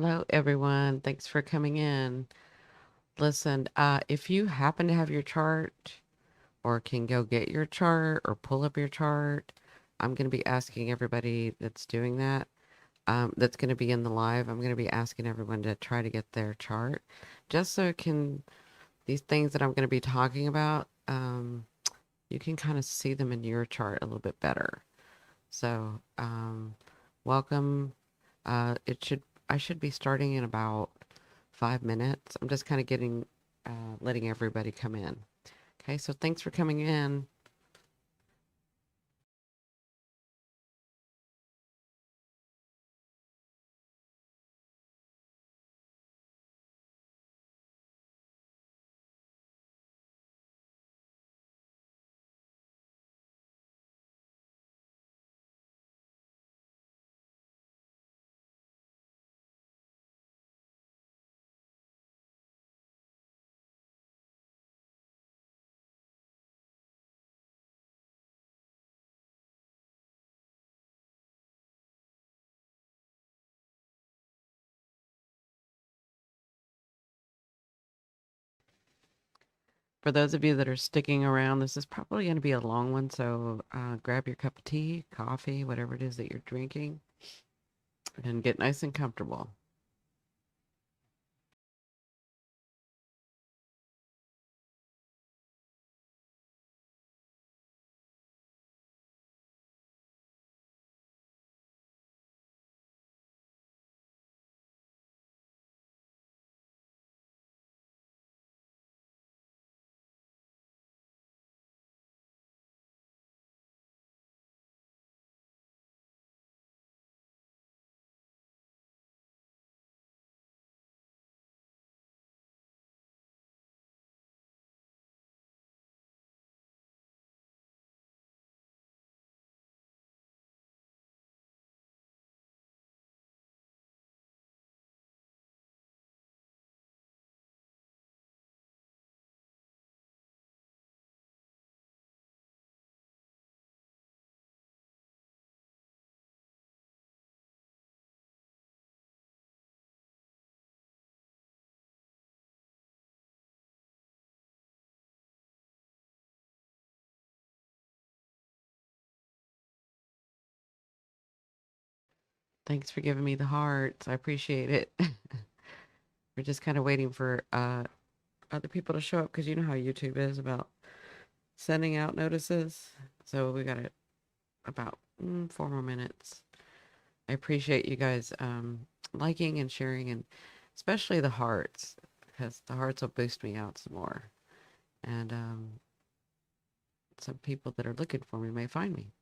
Hello, everyone. Thanks for coming in. Listen, if you happen to have your chart or can go get your chart or pull up your chart, I'm going to be asking everybody that's doing that, that's going to be in the live, I'm going to be asking everyone to try to get their chart just so it can, these things that I'm going to be talking about, you can kind of see them in your chart a little bit better. So, welcome. I should be starting in about 5 minutes. I'm just kind of letting everybody come in. Okay, so thanks for coming in. For those of you that are sticking around, this is probably going to be a long one, so grab your cup of tea, coffee, whatever it is that you're drinking, and get nice and comfortable. Thanks for giving me the hearts. I appreciate it. We're just kind of waiting for other people to show up because you know how YouTube is about sending out notices. So we got about 4 more minutes. I appreciate you guys liking and sharing, and especially the hearts, because the hearts will boost me out some more. And some people that are looking for me may find me.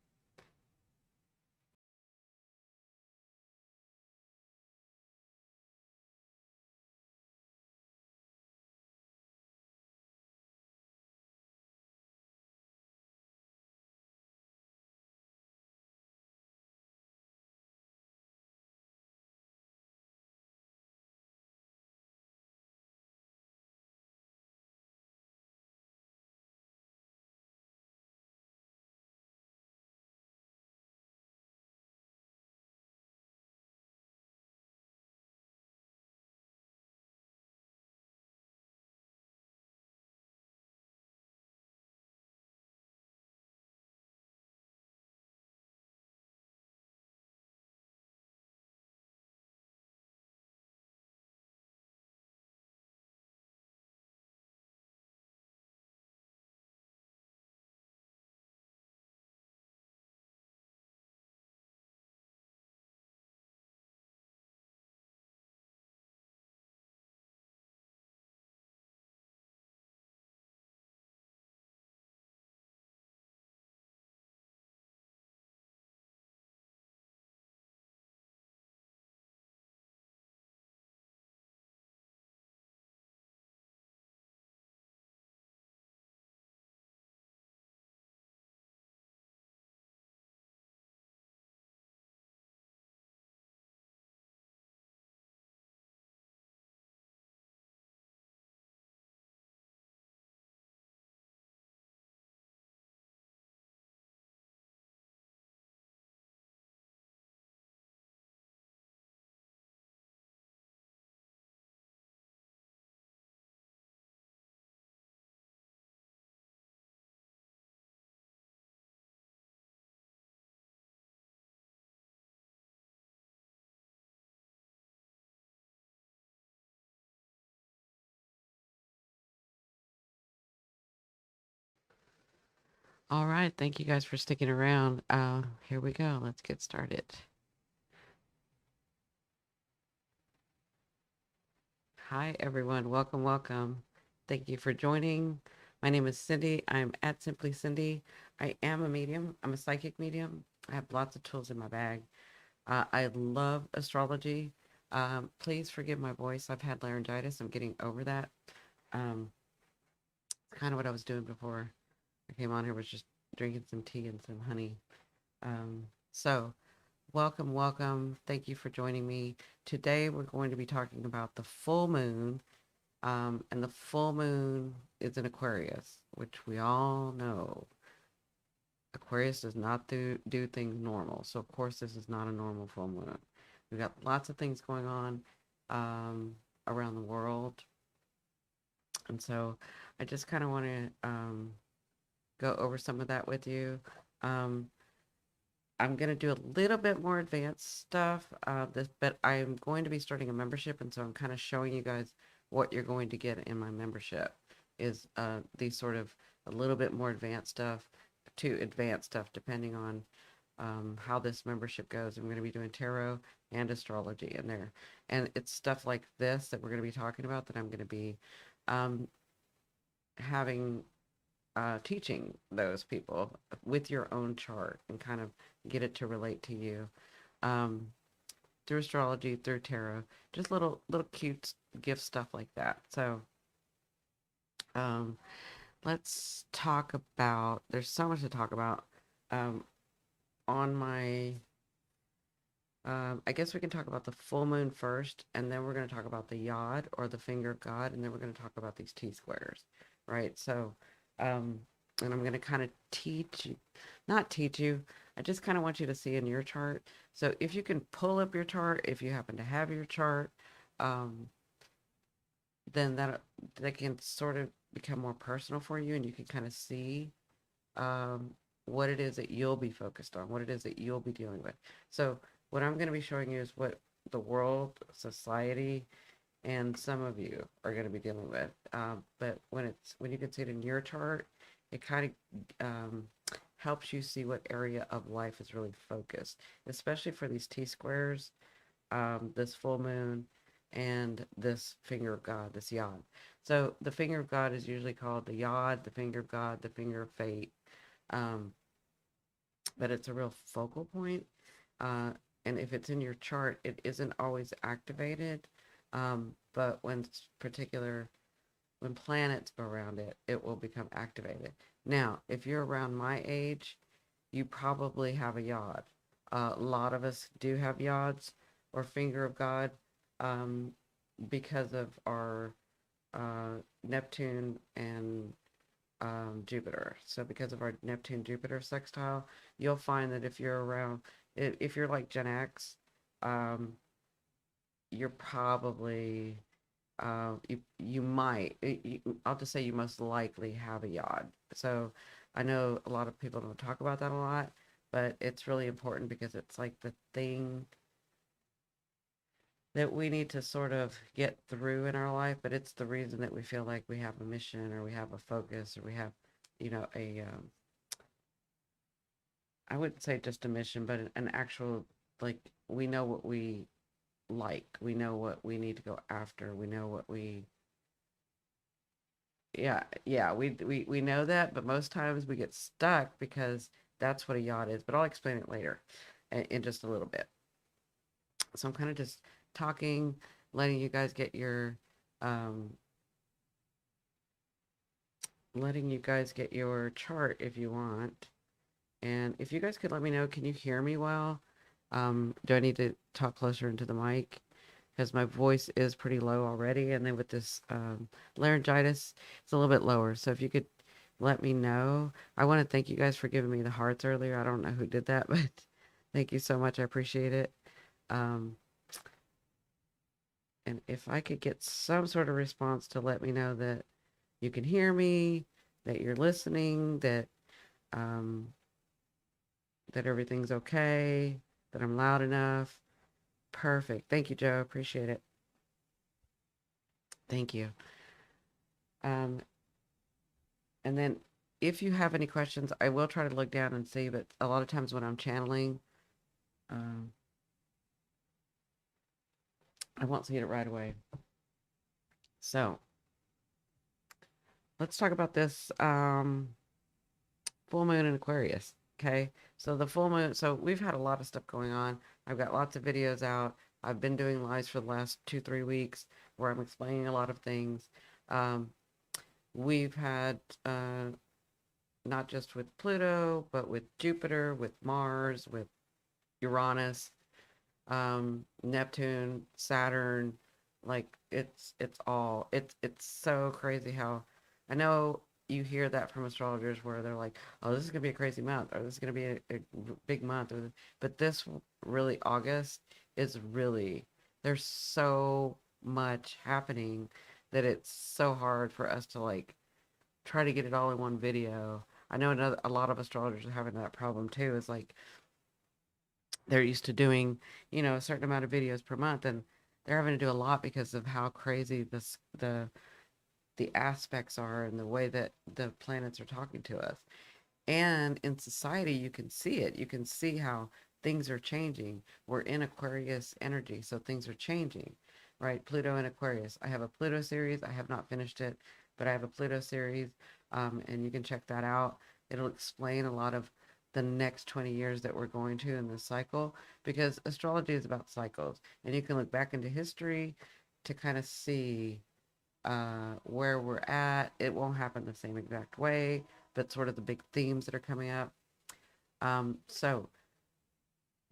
All right. Thank you guys for sticking around. Here we go. Let's get started. Hi, everyone. Welcome, welcome. Thank you for joining. My name is Cindy. I'm at Simply Cindy. I am a medium. I'm a psychic medium. I have lots of tools in my bag. I love astrology. Please forgive my voice. I've had laryngitis. I'm getting over that. Um, kind of what I was doing before I came on here was just drinking some tea and some honey. So welcome, welcome. Thank you for joining me. Today we're going to be talking about the full moon. And the full moon is in Aquarius, which we all know. Aquarius does not do things normal. So of course this is not a normal full moon. We've got lots of things going on um, around the world. And so I just kind of want to go over some of that with you. Um, I'm going to do a little bit more advanced stuff, but I'm going to be starting a membership, and so I'm kind of showing you guys what you're going to get in my membership is these sort of a little bit more advanced stuff to advanced stuff, depending on how this membership goes. I'm going to be doing tarot and astrology in there, and it's stuff like this that we're going to be talking about that I'm going to be um, having teaching those people with your own chart and kind of get it to relate to you um, through astrology, through tarot, just little cute gift stuff like that. So um, let's talk about. There's so much to talk about um, on my. I guess we can talk about the full moon first, and then we're going to talk about the yod or the finger of God, and then we're going to talk about these T squares, right? So, um, and I'm going to kind of teach you, not teach you, I just kind of want you to see in your chart. So if you can pull up your chart, if you happen to have your chart, um, then that can sort of become more personal for you, and you can kind of see um, what it is that you'll be focused on, what it is that you'll be dealing with. So, what I'm going to be showing you is what the world, society, and some of you are going to be dealing with. But when you can see it in your chart, it kind of helps you see what area of life is really focused, especially for these T squares, this full moon, and this finger of God, this yod. So the finger of God is usually called the yod, the finger of God, the finger of fate. Um, but it's a real focal point. Uh, and if it's in your chart, it isn't always activated. But when planets go around it, it will become activated. Now, if you're around my age, you probably have a yod. A lot of us do have yods or finger of God um, because of our Neptune and Jupiter. So because of our Neptune Jupiter sextile, you'll find that if you're around, if you're like Gen X, um, you're probably you might I'll just say you most likely have a yod. So I know a lot of people don't talk about that a lot, but it's really important because it's like the thing that we need to sort of get through in our life, but it's the reason that we feel like we have a mission or we have a focus or we have, a I wouldn't say just a mission, but an actual like we know what we like, we know what we need to go after, we know what we yeah, we know that, but most times we get stuck because that's what a yacht is. But I'll explain it later in just a little bit. So I'm kind of just talking, letting you guys get um, letting you guys get your chart if you want. And if you guys could let me know, can you hear me well? Do I need to talk closer into the mic? Because my voice is pretty low already. And then with this laryngitis, it's a little bit lower. So if you could let me know. I want to thank you guys for giving me the hearts earlier. I don't know who did that, but thank you so much. I appreciate it. Um, and if I could get some sort of response to let me know that you can hear me, that you're listening, um, that everything's okay, that I'm loud enough. Perfect. Thank you, Joe. Appreciate it. Thank you. Um, and then if you have any questions, I will try to look down and see, but a lot of times when I'm channeling, um, I won't see it right away. So let's talk about this full moon in Aquarius. Okay. So the full moon, so we've had a lot of stuff going on. I've got lots of videos out. I've been doing lives for the last 2, 3 weeks where I'm explaining a lot of things. Um, we've had not just with Pluto, but with Jupiter, with Mars, with Uranus, Neptune, Saturn. Like it's so crazy how I know you hear that from astrologers where they're like, oh, this is gonna be a crazy month, or this is gonna be a big month, but this really August is really there's so much happening that it's so hard for us to like try to get it all in one video. I know a lot of astrologers are having that problem too. Is like they're used to doing, a certain amount of videos per month, and they're having to do a lot because of how crazy the aspects are and the way that the planets are talking to us. And in society, you can see it. You can see how things are changing. We're in Aquarius energy, so things are changing, right? Pluto in Aquarius. I have a Pluto series. I have not finished it, but I have a Pluto series, and you can check that out. It'll explain a lot of the next 20 years that we're going to in this cycle because astrology is about cycles, and you can look back into history to kind of see where we're at. It won't happen the same exact way, but sort of the big themes that are coming up. So,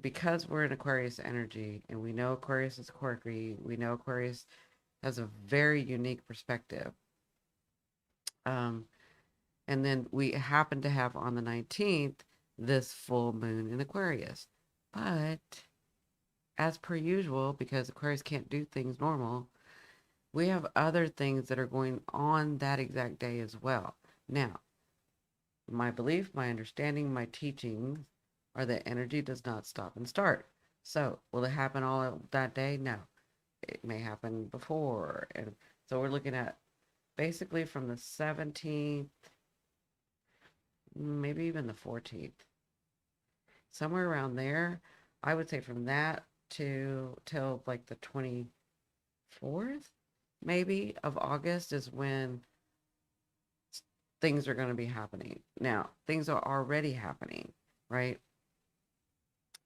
because we're in Aquarius energy and we know Aquarius is quirky, we know Aquarius has a very unique perspective. Um, and then we happen to have on the 19th this full moon in Aquarius. But as per usual, because Aquarius can't do things normal, we have other things that are going on that exact day as well. Now, my belief, my understanding, my teachings are that energy does not stop and start. So, will it happen all that day? No. It may happen before. And so we're looking at basically from the 17th, maybe even the 14th, somewhere around there. I would say from that to till like the 24th, maybe, of August is when things are going to be happening. Now, things are already happening, right?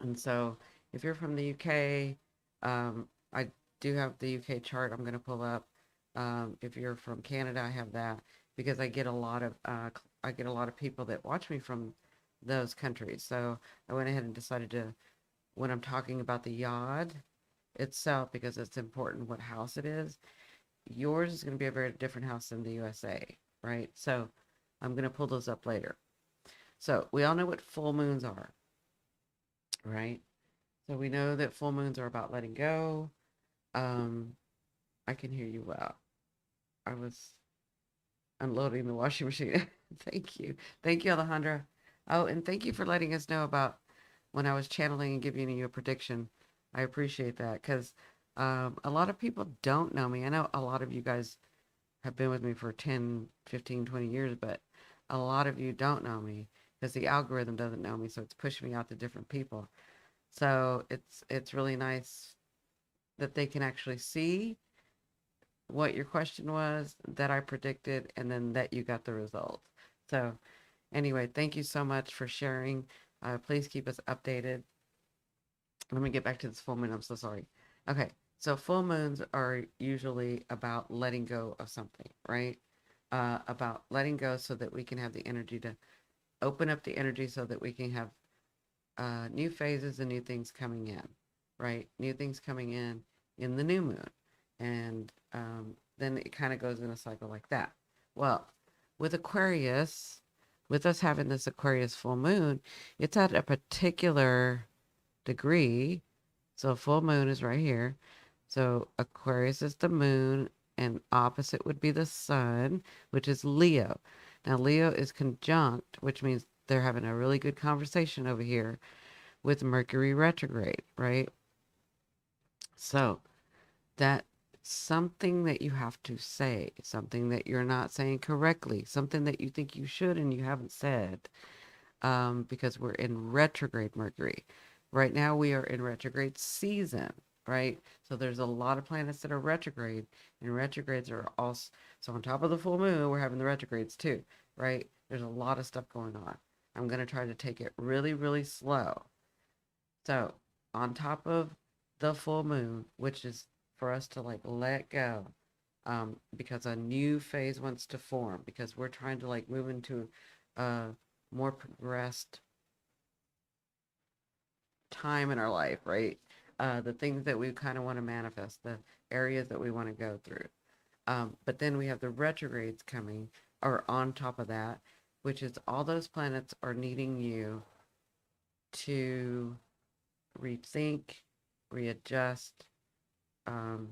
And so if you're from the UK, I do have the UK chart I'm going to pull up. If you're from Canada, I have that because I get a lot of people that watch me from those countries. So I went ahead and decided to, when I'm talking about the YOD itself, because it's important what house it is, yours is going to be a very different house than the USA, right? So I'm going to pull those up later. So we all know what full moons are, right? So we know that full moons are about letting go. Um, I can hear you well. I was unloading the washing machine. Thank you. Thank you, Alejandra. Oh, and thank you for letting us know about when I was channeling and giving you a prediction. I appreciate that because a lot of people don't know me. I know a lot of you guys have been with me for 10, 15, 20 years, but a lot of you don't know me because the algorithm doesn't know me, so it's pushing me out to different people. So it's really nice that they can actually see what your question was that I predicted and then that you got the result. So anyway, thank you so much for sharing. Please keep us updated. Let me get back to this full moon. I'm so sorry. Okay, so full moons are usually about letting go of something, right? About letting go so that we can have the energy to open up the energy so that we can have new phases and new things coming in, right? New things coming in the new moon. And then it kind of goes in a cycle like that. Well, with Aquarius, with us having this Aquarius full moon, it's at a particular degree. So full moon is right here. So Aquarius is the moon, and opposite would be the sun, which is Leo. Now, Leo is conjunct, which means they're having a really good conversation over here with Mercury retrograde, right? So that something that you have to say, something that you're not saying correctly, something that you think you should and you haven't said, because we're in retrograde Mercury. Right now, we are in retrograde season, right? So there's a lot of planets that are retrograde, and retrogrades are also, so on top of the full moon, we're having the retrogrades too, right? There's a lot of stuff going on. I'm going to try to take it really, really slow. So, on top of the full moon, which is for us to like let go, because a new phase wants to form, because we're trying to like move into a more progressed time in our life, right? The things that we kind of want to manifest, the areas that we want to go through. But then we have the retrogrades coming, or on top of that, which is all those planets are needing you to rethink, readjust, um,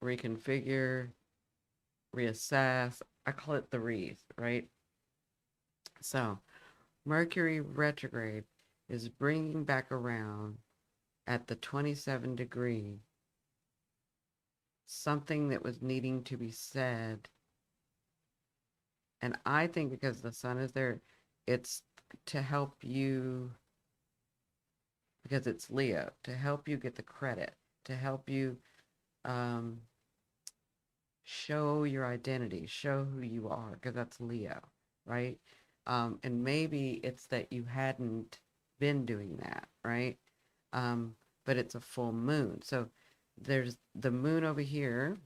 reconfigure, reassess. I call it the re's, right? So, Mercury retrograde is bringing back around at the 27 degree something that was needing to be said. And I think because the sun is there, it's to help you, because it's Leo, to help you get the credit, to help you um, show your identity, show who you are, because that's Leo, right? And maybe it's that you hadn't been doing that, right? Um, but it's a full moon. So there's the moon over here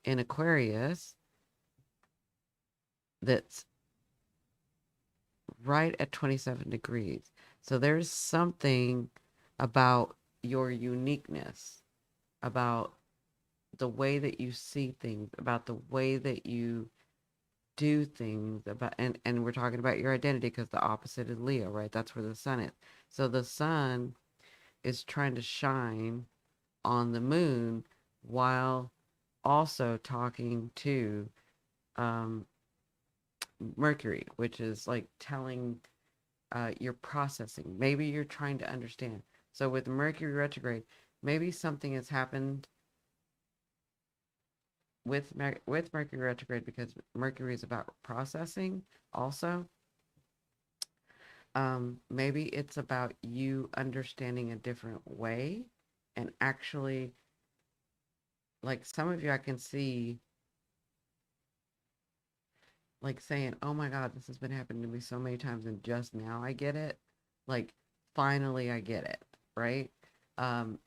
in Aquarius that's right at 27 degrees. So there's something about your uniqueness, about the way that you see things, about the way that you do things, about and we're talking about your identity because the opposite is Leo, right? That's where the sun is. So the sun is trying to shine on the moon while also talking to um, Mercury, which is like telling you're processing. Maybe you're trying to understand. So with Mercury retrograde, maybe something has happened with Mercury retrograde because Mercury is about processing also. Maybe it's about you understanding a different way and actually, like some of you I can see like saying, "Oh my God, this has been happening to me so many times, and just now I get it." Like, finally I get it, right?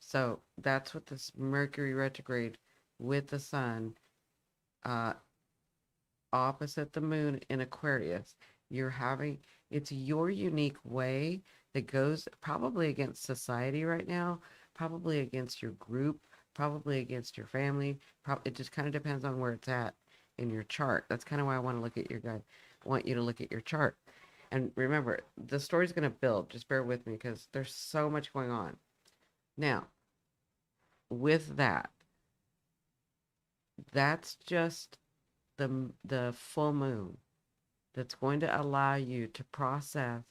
So that's what this Mercury retrograde with the sun, uh, opposite the moon in Aquarius. You're having, it's your unique way that goes probably against society right now, probably against your group, probably against your family. It just kind of depends on where it's at in your chart. That's kind of why I want to look at your guide. I want you to look at your chart. And remember, the story's going to build. Just bear with me because there's so much going on. Now, with that, that's just the full moon that's going to allow you to process,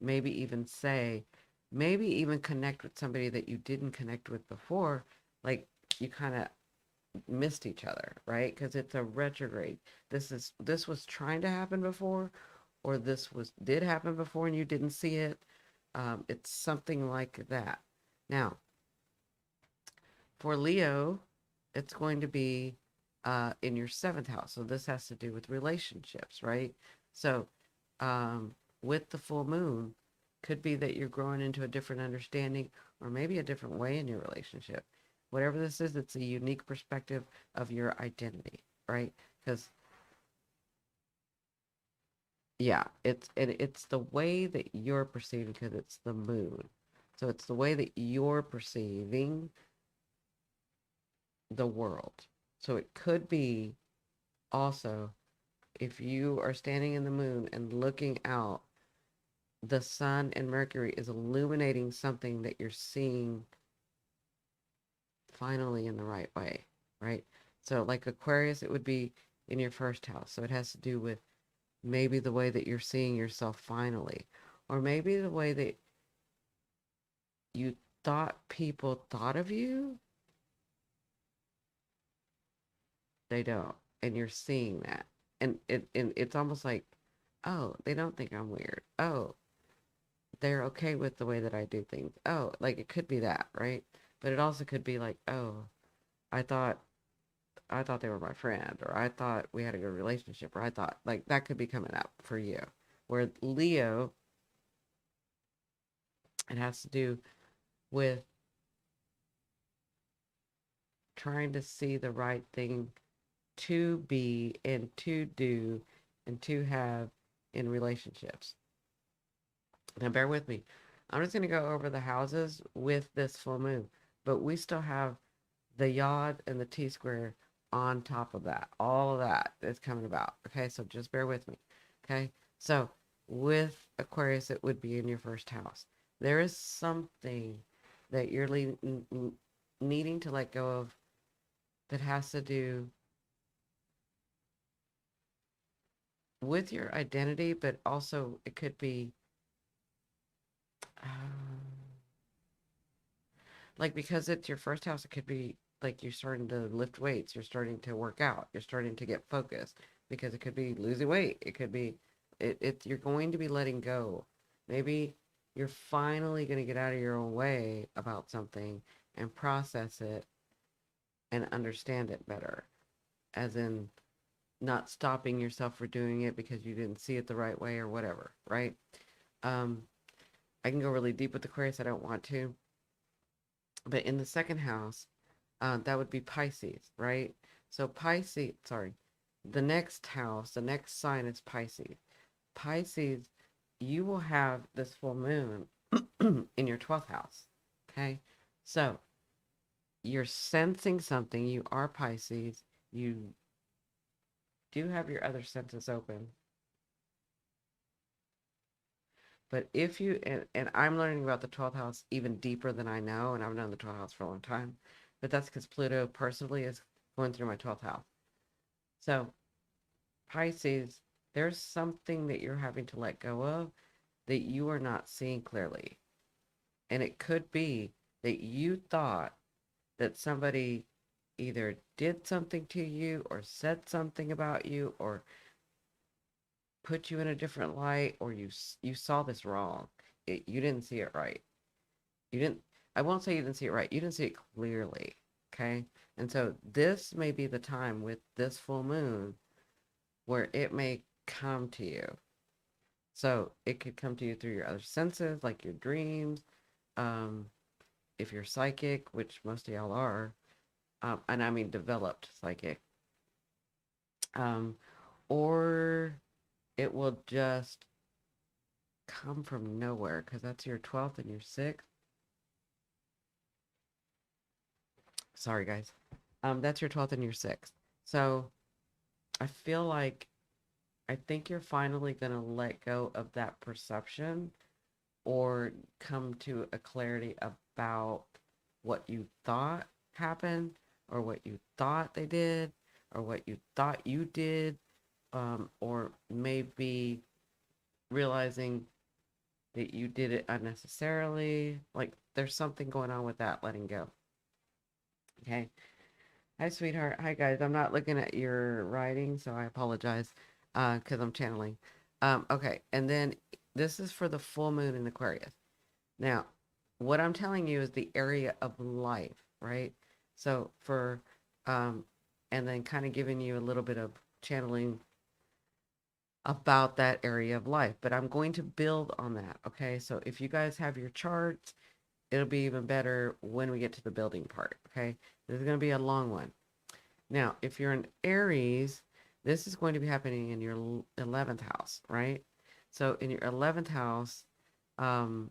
maybe even say, maybe even connect with somebody that you didn't connect with before, like you kind of missed each other, right? Because it's a retrograde. This was trying to happen before, or this was did happen before and you didn't see it. It's something like that. Now, for Leo, it's going to be in your seventh house. So this has to do with relationships, right? So with the full moon, could be that you're growing into a different understanding or maybe a different way in your relationship. Whatever this is, it's a unique perspective of your identity, right? Because yeah, it's the way that you're perceiving because it's the moon. So it's the way that you're perceiving the world. So it could be also if you are standing in the moon and looking out, the sun and Mercury is illuminating something that you're seeing finally in the right way, right? So, like Aquarius, it would be in your first house. So, it has to do with maybe the way that you're seeing yourself finally, or maybe the way that you thought people thought of you, They don't. And you're seeing that. And it's almost like, oh, they don't think I'm weird. Oh, they're okay with the way that I do things. Oh, like it could be that, right? But it also could be like, oh, I thought I thought they were my friend, or I thought we had a good relationship, or I thought like that could be coming up for you. Where Leo, it has to do with trying to see the right thing to be and to do and to have in relationships. Now, bear with me. I'm just going to go over the houses with this full moon, but we still have the yod and the T square on top of that. All of that is coming about. Okay, so just bear with me. Okay, so with Aquarius, it would be in your first house. There is something that you're needing to let go of that has to do with your identity, but also it could be like because it's your first house, it could be like you're starting to lift weights, you're starting to work out, you're starting to get focused because it could be losing weight. It could be you're going to be letting go. Maybe you're finally going to get out of your own way about something and process it and understand it better. As in not stopping yourself for doing it because you didn't see it the right way or whatever, right? Um, I can go really deep with Aquarius. I don't want to. But in the second house, that would be Pisces, right? So Pisces, sorry, the next house, the next sign is Pisces. Pisces, you will have this full moon in your 12th house. Okay. So you're sensing something. You are Pisces. You do have your other senses open. But if you, and I'm learning about the 12th house even deeper than I know, and I've known the 12th house for a long time, but that's because Pluto personally is going through my 12th house. So, Pisces, there's something that you're having to let go of that you are not seeing clearly. And it could be that you thought that somebody either did something to you or said something about you or put you in a different light or you saw this wrong. You didn't see it right. You didn't, I won't say you didn't see it right. You didn't see it clearly. Okay. And so this may be the time with this full moon where it may come to you. So it could come to you through your other senses, like your dreams. Um, if you're psychic, which most of y'all are, and I mean developed psychic, um, or it will just come from nowhere because that's your 12th and your 6th. Sorry, guys. That's your 12th and your 6th. So I feel like I think you're finally going to let go of that perception or come to a clarity about what you thought happened or what you thought they did or what you thought you did, or maybe realizing that you did it unnecessarily. Like there's something going on with that letting go. Okay. Hi, sweetheart. Hi, guys. I'm not looking at your writing, so I apologize because I'm channeling. Okay. And then this is for the full moon in Aquarius. Now, what I'm telling you is the area of life, right? So for, um, and then kind of giving you a little bit of channeling about that area of life. But I'm going to build on that, okay? So if you guys have your charts, it'll be even better when we get to the building part, okay? This is going to be a long one. Now, if you're an Aries, this is going to be happening in your 11th house, right? So in your 11th house, um,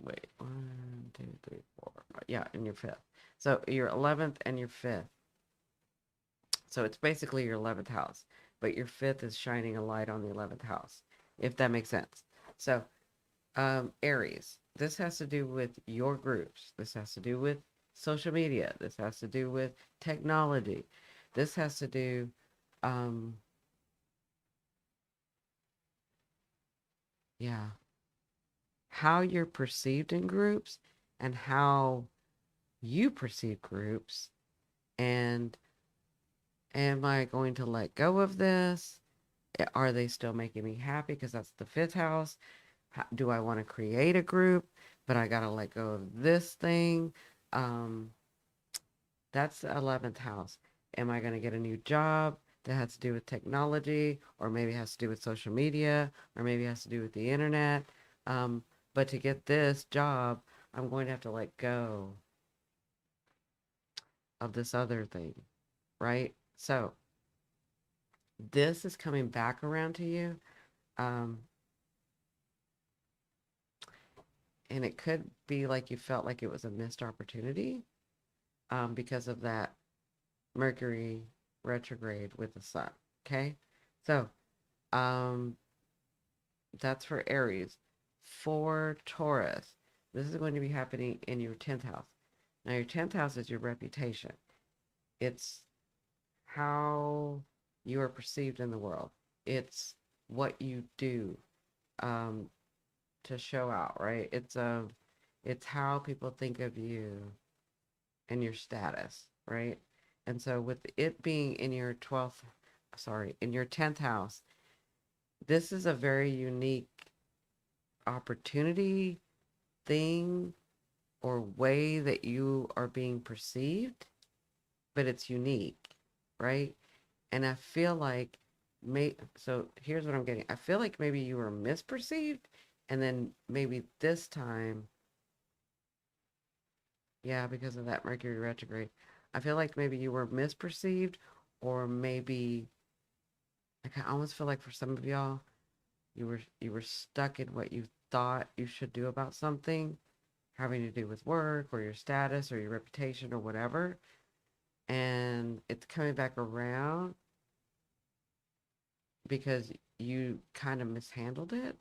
wait, 1, 2, 3, 4, 5, yeah, in your 5th. So your 11th and your 5th. So it's basically your 11th house, but your 5th is shining a light on the 11th house, if that makes sense. So, Aries, this has to do with your groups. This has to do with social media. This has to do with technology. This has to do, um, yeah, how you're perceived in groups and how you perceive groups and Am I going to let go of this? Are they still making me happy? Because that's the fifth house. Do I want to create a group, but I got to let go of this thing? Um, that's the 11th house. Am I going to get a new job that has to do with technology, or maybe has to do with social media, or maybe has to do with the internet? Um, but to get this job, I'm going to have to let go of this other thing, right? So this is coming back around to you. Um, and it could be like you felt like it was a missed opportunity because of that Mercury retrograde with the sun. Okay. So um, that's for Aries. For Taurus, this is going to be happening in your 10th house. Now, your 10th house is your reputation, it's how you are perceived in the world, it's what you do. Um, to show out, right? It's how people think of you and your status, right? And so with it being in your 12th, sorry, in your 10th house, this is a very unique opportunity, thing, or way that you are being perceived, but it's unique, right? And I feel like so here's what I'm getting. I feel like maybe you were misperceived, and then maybe this time, yeah, because of that Mercury retrograde. I feel like maybe you were misperceived, or maybe like I almost feel like for some of y'all, you were stuck in what you thought you should do about something having to do with work or your status or your reputation or whatever, and it's coming back around because you kind of mishandled it.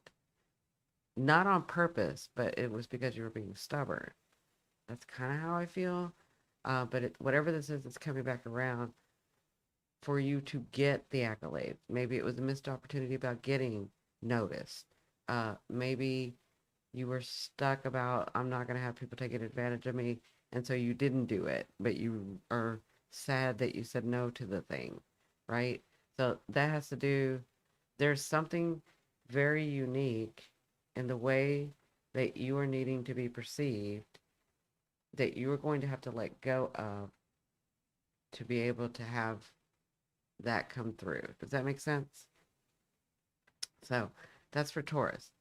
Not on purpose, but it was because you were being stubborn. That's kind of how I feel. Whatever this is, it's coming back around for you to get the accolades. Maybe it was a missed opportunity about getting noticed. Maybe you were stuck about, I'm not going to have people taking advantage of me. And so you didn't do it, but you are sad that you said no to the thing, right? So that has to do, there's something very unique in the way that you are needing to be perceived that you are going to have to let go of to be able to have that come through. Does that make sense? So that's for Taurus.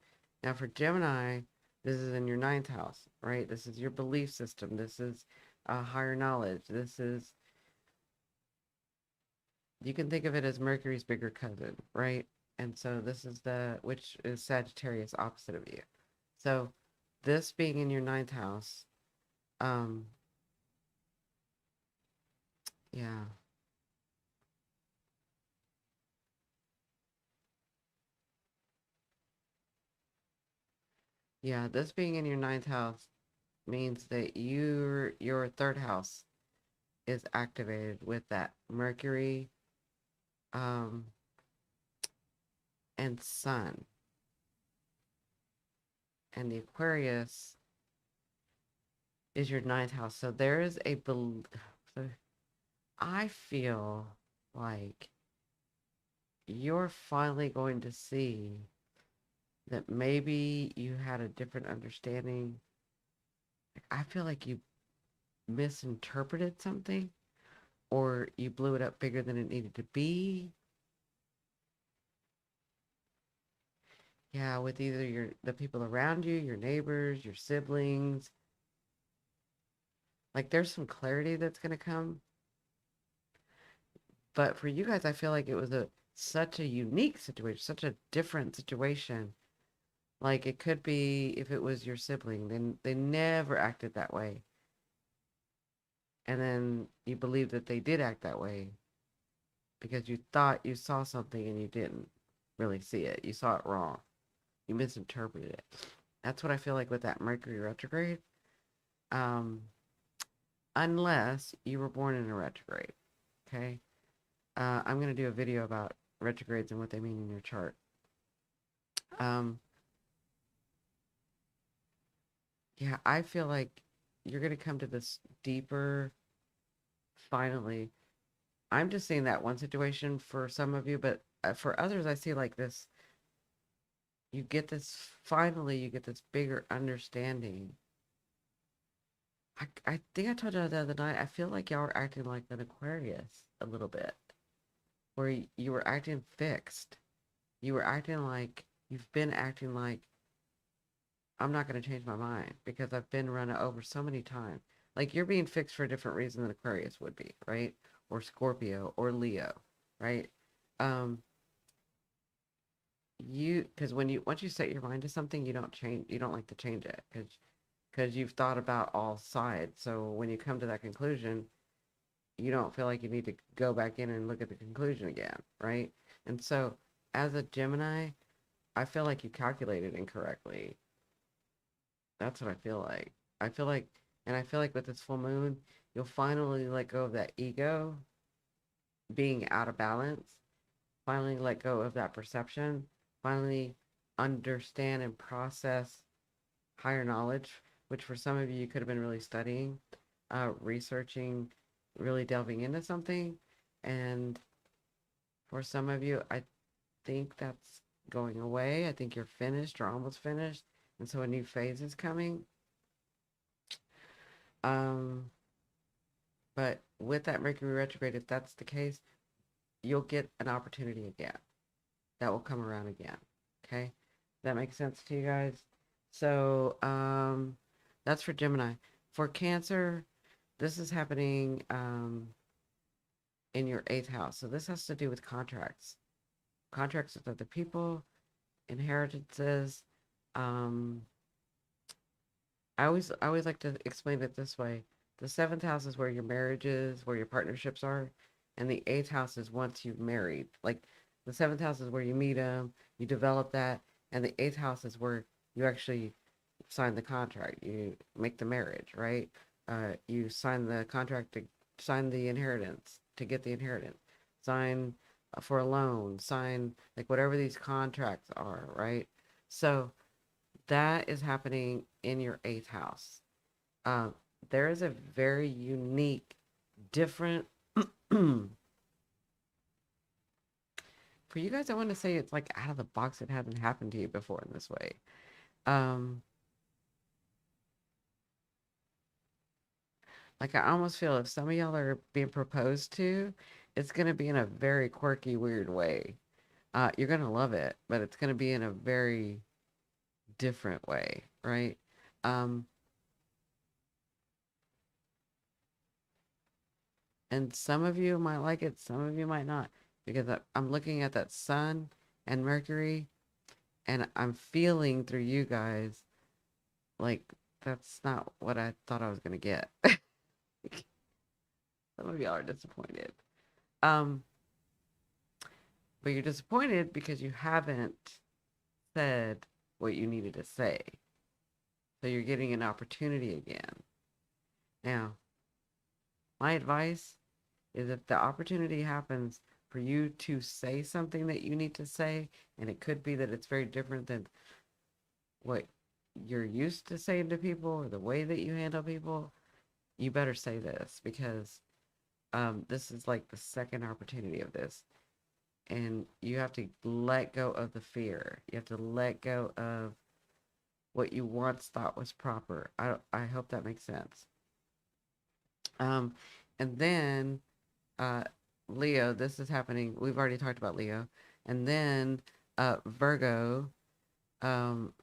Now for Gemini, this is in your ninth house, right? This is your belief system. This is higher knowledge. This is, you can think of it as Mercury's bigger cousin, right? And so this is which is Sagittarius, opposite of you. So this being in your ninth house, um, yeah, yeah, this being in your ninth house means that your third house is activated with that Mercury um, and Sun, and the Aquarius is your ninth house. So there is so I feel like you're finally going to see that maybe you had a different understanding. I feel like you misinterpreted something, or you blew it up bigger than it needed to be. Yeah, with either the people around you, your neighbors, your siblings. Like there's some clarity that's going to come. But for you guys, I feel like it was a such a unique situation, such a different situation. Like it could be if it was your sibling, then they never acted that way. And then you believe that they did act that way because you thought you saw something and you didn't really see it. You saw it wrong. You misinterpreted it. That's what I feel like with that Mercury retrograde. Um, unless you were born in a retrograde. Okay. I'm going to do a video about retrogrades and what they mean in your chart. Um, yeah, I feel like you're going to come to this deeper, finally, I'm just seeing that one situation for some of you, but for others, I see like this. You get this, finally, you get this bigger understanding. I think I told you the other night, I feel like y'all were acting like an Aquarius a little bit, where you were acting fixed. You were acting like, you've been acting like, I'm not going to change my mind because I've been run over so many times. Like you're being fixed for a different reason than Aquarius would be, right? Or Scorpio or Leo, right? Um, because when you once you set your mind to something, you don't change. You don't like to change it because you've thought about all sides. So when you come to that conclusion, you don't feel like you need to go back in and look at the conclusion again, right? And so as a Gemini, I feel like you calculated incorrectly. That's what I feel like. I feel like, and I feel like with this full moon, you'll finally let go of that ego being out of balance, finally let go of that perception, finally understand and process higher knowledge, which for some of you, you could have been really studying, researching, really delving into something. And for some of you, I think that's going away. I think you're finished or almost finished. And so a new phase is coming. Um, but with that Mercury retrograde, if that's the case, you'll get an opportunity again. That will come around again. Okay? That makes sense to you guys? So, that's for Gemini. For Cancer, this is happening in your eighth house. So this has to do with contracts. Contracts with other people, inheritances. Um, I always like to explain it this way. The seventh house is where your marriage is, where your partnerships are, and the eighth house is once you've married. Like the seventh house is where you meet them, you develop that, and the eighth house is where you actually sign the contract. You make the marriage, right? You sign the contract to sign the inheritance to get the inheritance. Sign for a loan. Sign like whatever these contracts are, right? So that is happening in your eighth house. Um, there is a very unique, different. For you guys, I want to say it's like out of the box. It hasn't happened to you before in this way. Um, like I almost feel if some of y'all are being proposed to, it's gonna be in a very quirky, weird way. You're gonna love it, but it's gonna be in a very different way, right? Um, and some of you might like it, some of you might not, because I'm looking at that Sun and Mercury, and I'm feeling through you guys like that's not what I thought I was gonna get. Some of y'all are disappointed. Um, but you're disappointed because you haven't said what you needed to say. So you're getting an opportunity again. Now, my advice is if the opportunity happens for you to say something that you need to say, and it could be that it's very different than what you're used to saying to people or the way that you handle people, you better say this because this is like the second opportunity of this. And you have to let go of the fear. You have to let go of what you once thought was proper. I hope that makes sense. Um, and then uh, Leo, this is happening. We've already talked about Leo, and then Virgo. Um,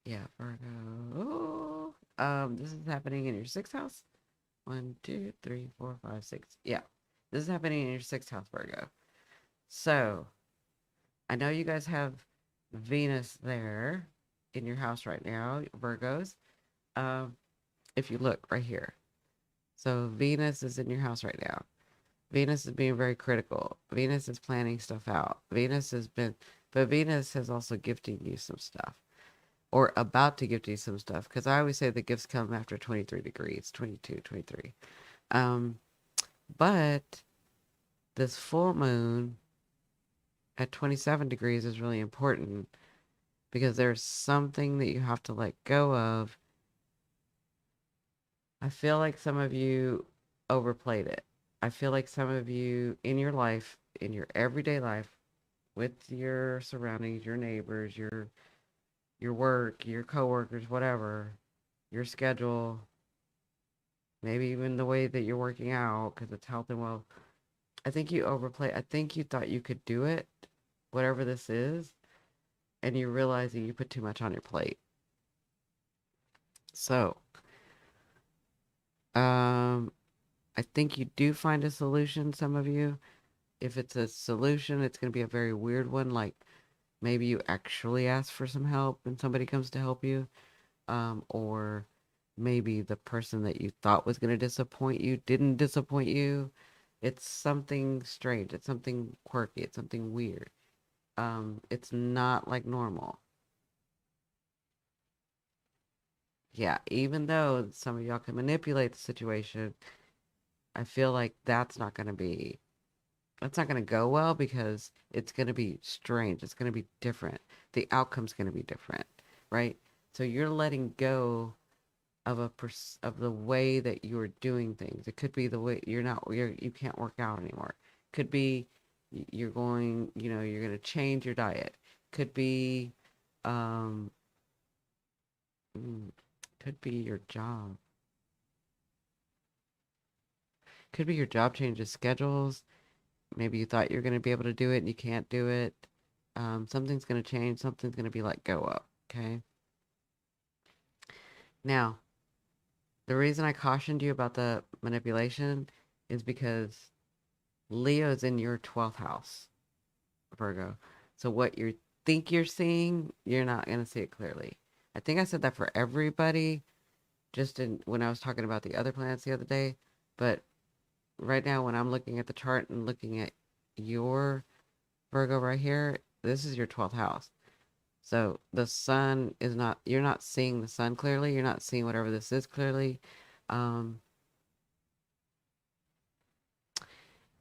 yeah, Virgo. This is happening in your sixth house. One, two, three, four, five, six. Yeah, this is happening in your sixth house, Virgo. So I know you guys have Venus there in your house right now, Virgos. Um, if you look right here. So Venus is in your house right now. Venus is being very critical. Venus is planning stuff out. But Venus has also gifting you some stuff or about to gift you some stuff. Because I always say the gifts come after 23 degrees, 22, 23. Um, but this full moon at 27 degrees is really important because there's something that you have to let go of I feel like some of you overplayed it. I feel like some of you in your life, in your everyday life, with your surroundings, your neighbors, your work, your coworkers, whatever, your schedule, maybe even the way that you're working out because it's health and well. I think you overplay. I think you thought you could do it, whatever this is, and you realize that you put too much on your plate. So, um, I think you do find a solution, some of you. If it's a solution, it's going to be a very weird one. Like maybe you actually ask for some help and somebody comes to help you. Or maybe the person that you thought was going to disappoint you didn't disappoint you. It's something strange. It's something quirky. It's something weird. It's not like normal. Yeah, even though some of y'all can manipulate the situation, I feel like that's not going to go well because it's going to be strange. It's going to be different. The outcome's going to be different, right? So you're letting go of of the way that you're doing things. It could be the way you can't work out anymore. Could be you're going, you're going to change your diet. Could be um mm, could be your job. Could be your job changes schedules. Maybe you thought you're going to be able to do it and you can't do it. Something's going to change. Something's going to be let go of. Okay. Now, the reason I cautioned you about the manipulation is because Leo's in your 12th house, Virgo. So what you think you're seeing, you're not going to see it clearly. I think I said that for everybody just when I was talking about the other planets the other day. But right now, when I'm looking at the chart and looking at your Virgo right here, this is your 12th house. So the sun is not, you're not seeing the sun clearly. You're not seeing whatever this is clearly. Um,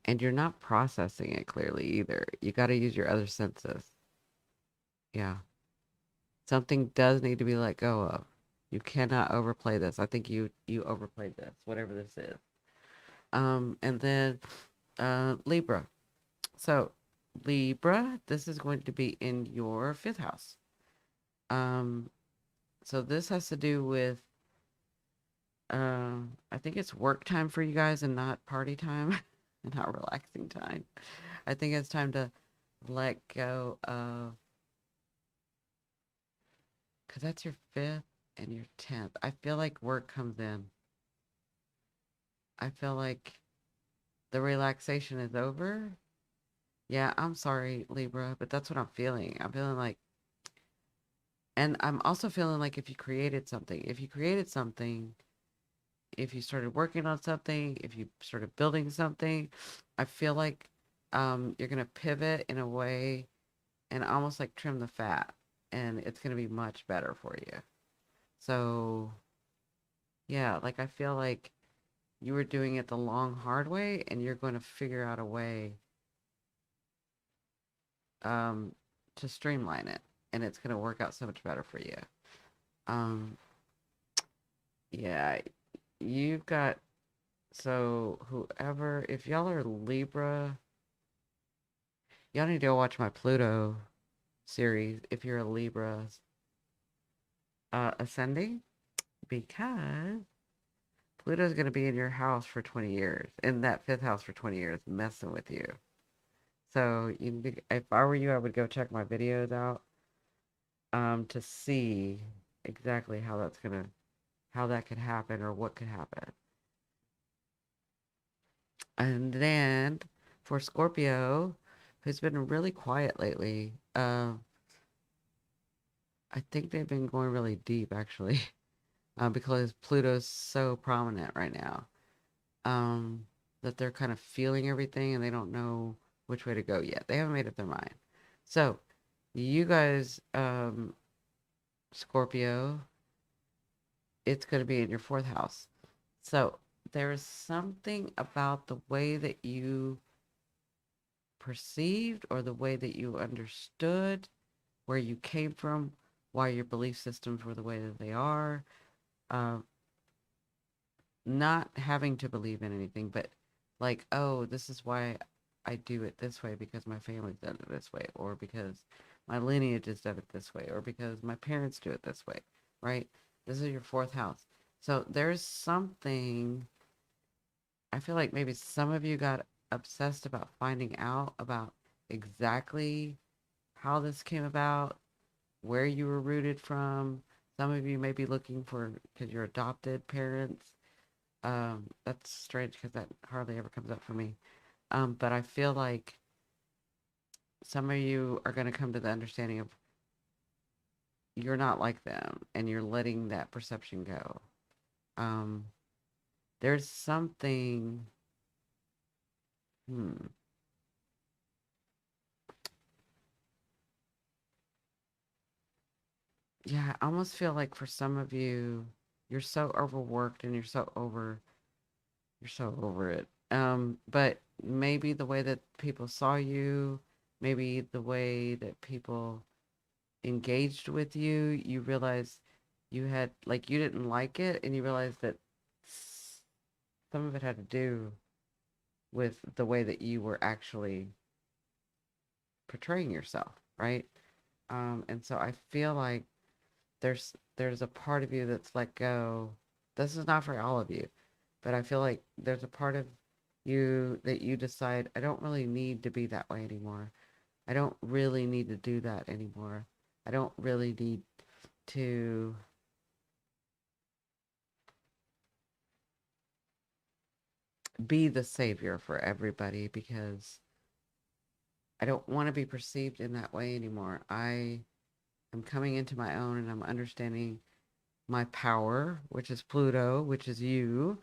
and you're not processing it clearly either. You got to use your other senses. Yeah. Something does need to be let go of. You cannot overplay this. I think you overplayed this, whatever this is. And then Libra. So Libra, this is going to be in your fifth house. Um, so this has to do with I think it's work time for you guys and not party time and not relaxing time. I think it's time to let go of because that's your fifth and your 10th. I feel like work comes in. I feel like the relaxation is over. Yeah, I'm sorry, Libra, but that's what I'm feeling. I'm feeling like, and I'm also feeling like if you created something, if you started working on something, if you started building something, I feel like you're gonna pivot in a way and almost like trim the fat, and it's gonna be much better for you. So yeah, like I feel like you were doing it the long hard way, and you're going to figure out a way um, to streamline it, and it's going to work out so much better for you. Um, yeah, you've got so whoever, if y'all are Libra, y'all need to go watch my Pluto series if you're a Libra ascending because Pluto's going to be in your house for 20 years, in that fifth house for 20 years, messing with you. So if I were you, I would go check my videos out to see exactly how that could happen or what could happen. And then for Scorpio, who's been really quiet lately, I think they've been going really deep actually, because Pluto's so prominent right now, um, that they're kind of feeling everything and they don't know which way to go yet. They haven't made up their mind. So, you guys, Scorpio, it's going to be in your fourth house. So there is something about the way that you perceived or the way that you understood where you came from, why your belief systems were the way that they are. Uh, not having to believe in anything, but like, oh, this is why I do it this way because my family's done it this way, or because my lineage has done it this way, or because my parents do it this way, right? This is your fourth house. So there's something, I feel like maybe some of you got obsessed about finding out about exactly how this came about, where you were rooted from. Some of you may be looking for, because you're adopted parents. That's strange because that hardly ever comes up for me. But I feel like some of you are going to come to the understanding of you're not like them and you're letting that perception go. Um, there's something, hmm, yeah, I almost feel like for some of you, you're so overworked and you're so over it. But maybe the way that people saw you, maybe the way that people engaged with you, you realized you had, like, you didn't like it, and you realized that some of it had to do with the way that you were actually portraying yourself, right? And so I feel like there's a part of you that's let go. This is not for all of you, but I feel like there's a part of you that you decide, I don't really need to be that way anymore. I don't really need to do that anymore. I don't really need to be the savior for everybody because I don't want to be perceived in that way anymore. I am coming into my own and I'm understanding my power, which is Pluto, which is you.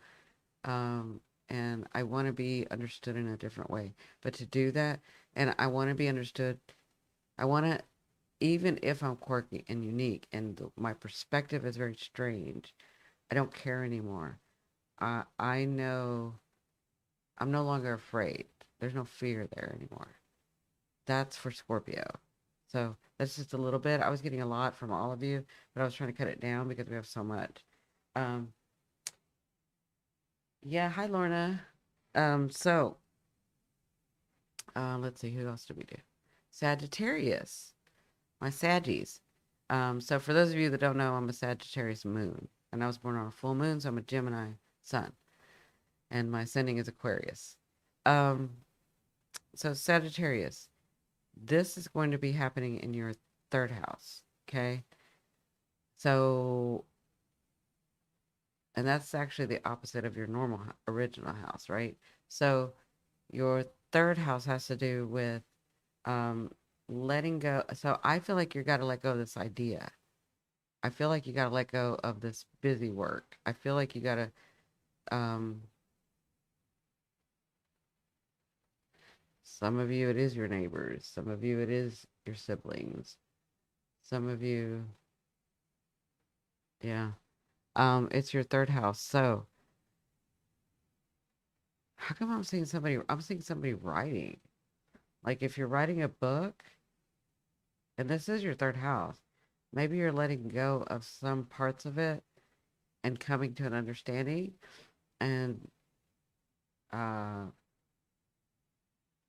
Um, and I want to be understood in a different way. But to do that, and I want to be understood, I want to, even if I'm quirky and unique and my perspective is very strange, I don't care anymore. I know I'm no longer afraid. There's no fear there anymore. That's for Scorpio. So that's just a little bit. I was getting a lot from all of you, but I was trying to cut it down because we have so much. Um, yeah, hi Lorna. So let's see, who else did we do? Sagittarius, my Saggies. So for those of you that don't know, I'm a Sagittarius moon, and I was born on a full moon, so I'm a Gemini sun, and my ascending is Aquarius. Um, so Sagittarius, this is going to be happening in your third house, okay? So, and that's actually the opposite of your normal original house, right? So, your third house has to do with um letting go. So, I feel like you got to let go of this idea. I feel like you got to let go of this busy work. I feel like you got to um some of you it is your neighbors, some of you it is your siblings. Some of you, yeah. It's your third house. So, how come I'm seeing somebody writing? Like if you're writing a book, and this is your third house, maybe you're letting go of some parts of it and coming to an understanding. And I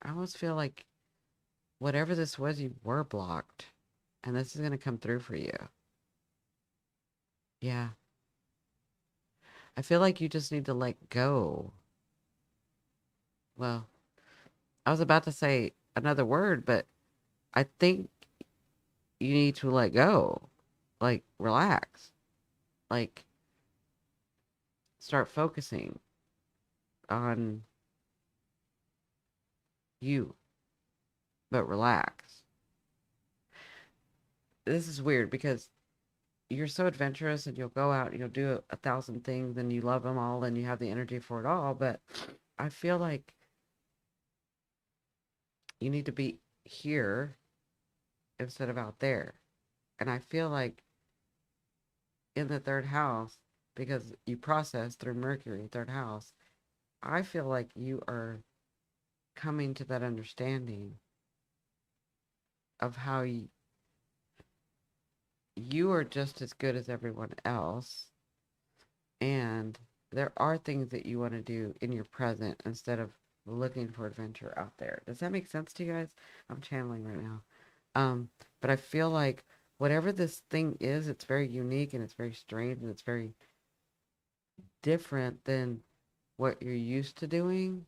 almost feel like whatever this was, you were blocked, and this is going to come through for you. Yeah. I feel like you just need to let go. Well, I was about to say another word, but I think you need to let go. Like, relax. Like, start focusing on you, but relax. This is weird because you're so adventurous and you'll go out and you'll do a thousand things and you love them all and you have the energy for it all. But I feel like you need to be here instead of out there. And I feel like in the third house, because you process through Mercury, third house, I feel like you are coming to that understanding of how you are just as good as everyone else. And there are things that you want to do in your present instead of looking for adventure out there. Does that make sense to you guys? I'm channeling right now. Um, but I feel like whatever this thing is, it's very unique and it's very strange and it's very different than what you're used to doing.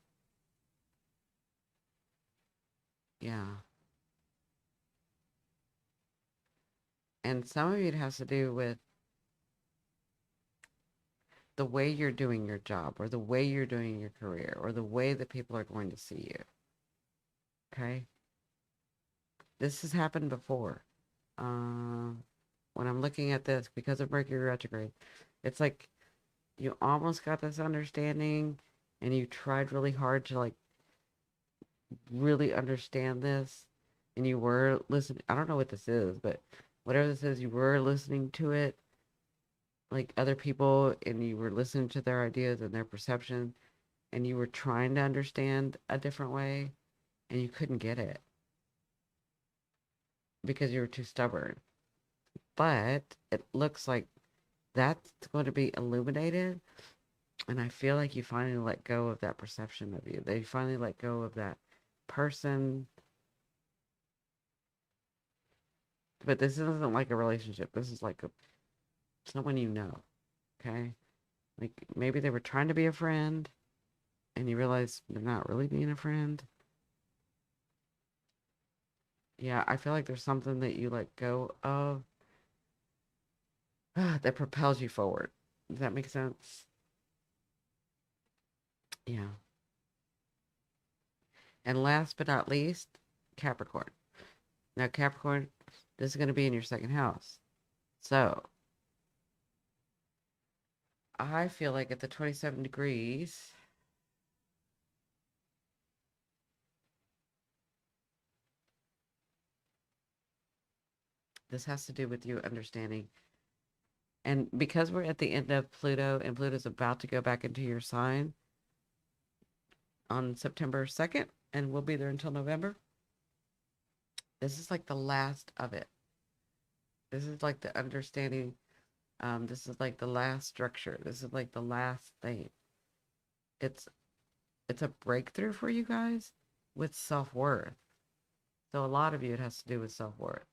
Yeah. And some of it has to do with the way you're doing your job or the way you're doing your career or the way that people are going to see you. Okay? This has happened before. Um, when I'm looking at this, because of Mercury retrograde, it's like you almost got this understanding and you tried really hard to like really understand this and you were listening. I don't know what this is, but whatever this is, you were listening to it like other people and you were listening to their ideas and their perception and you were trying to understand a different way and you couldn't get it because you were too stubborn. But it looks like that's going to be illuminated. And I feel like you finally let go of that perception of you. They finally let go of that person. But this isn't like a relationship. This is like someone you know. Okay? Like maybe they were trying to be a friend and you realize they're not really being a friend. Yeah, I feel like there's something that you let go of that propels you forward. Does that make sense? Yeah. And last but not least, Capricorn. Now, Capricorn, this is going to be in your second house. So, I feel like at the 27 degrees, this has to do with you understanding. And because we're at the end of Pluto and Pluto's about to go back into your sign on September 2nd, and we'll be there until November, this is like the last of it. This is like the understanding. This is like the last structure. This is like the last thing. It's it's a breakthrough for you guys with self-worth. So a lot of you it has to do with self-worth.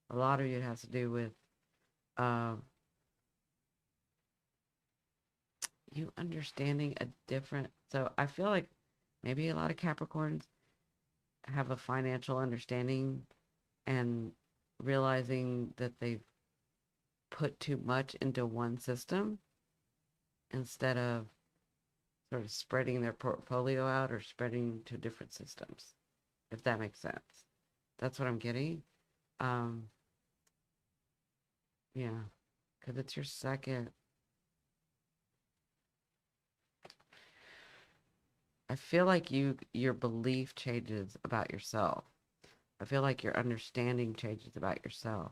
A lot of you it has to do with um you understanding a different, so I feel like maybe a lot of Capricorns have a financial understanding and realizing that they've put too much into one system instead of sort of spreading their portfolio out or spreading to different systems, if that makes sense. That's what I'm getting. Um, yeah, because it's your second. I feel like your belief changes about yourself. I feel like your understanding changes about yourself.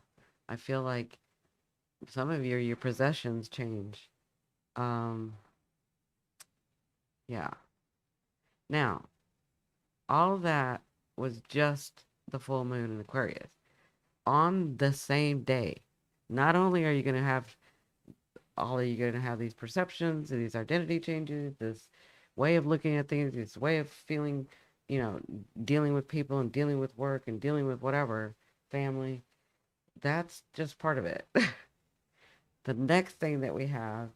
I feel like some of your possessions change. Um, yeah. Now, all of that was just the full moon in Aquarius. On the same day, not only are you going to have all of you going to have these perceptions and these identity changes, this way of looking at things, this way of feeling, you know, dealing with people and dealing with work and dealing with whatever, family, that's just part of it. The next thing that we have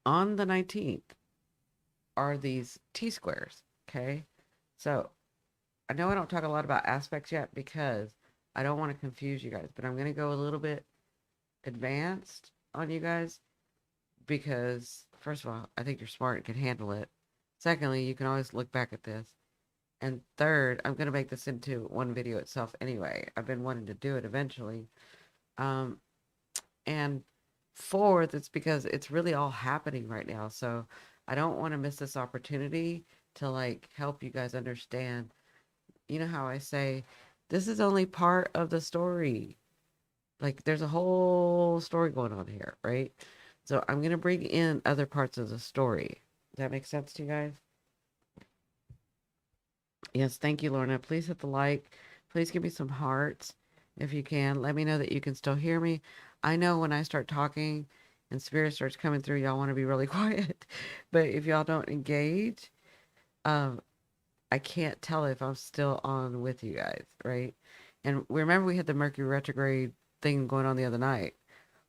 on the 19th are these T squares. Okay. So I know I don't talk a lot about aspects yet because I don't want to confuse you guys, but I'm going to go a little bit advanced on you guys because, first of all, I think you're smart and can handle it. Secondly, you can always look back at this. And third, I'm going to make this into one video itself anyway. I've been wanting to do it eventually. Um, and fourth, it's because it's really all happening right now. So I don't want to miss this opportunity to like help you guys understand. You know how I say, this is only part of the story. Like there's a whole story going on here, right? So I'm going to bring in other parts of the story. Does that make sense to you guys? Yes, thank you, Lorna. Please hit the like. Please give me some hearts if you can. Let me know that you can still hear me. I know when I start talking, and spirit starts coming through, y'all want to be really quiet. But if y'all don't engage, um, I can't tell if I'm still on with you guys, right? And remember, we had the Mercury retrograde thing going on the other night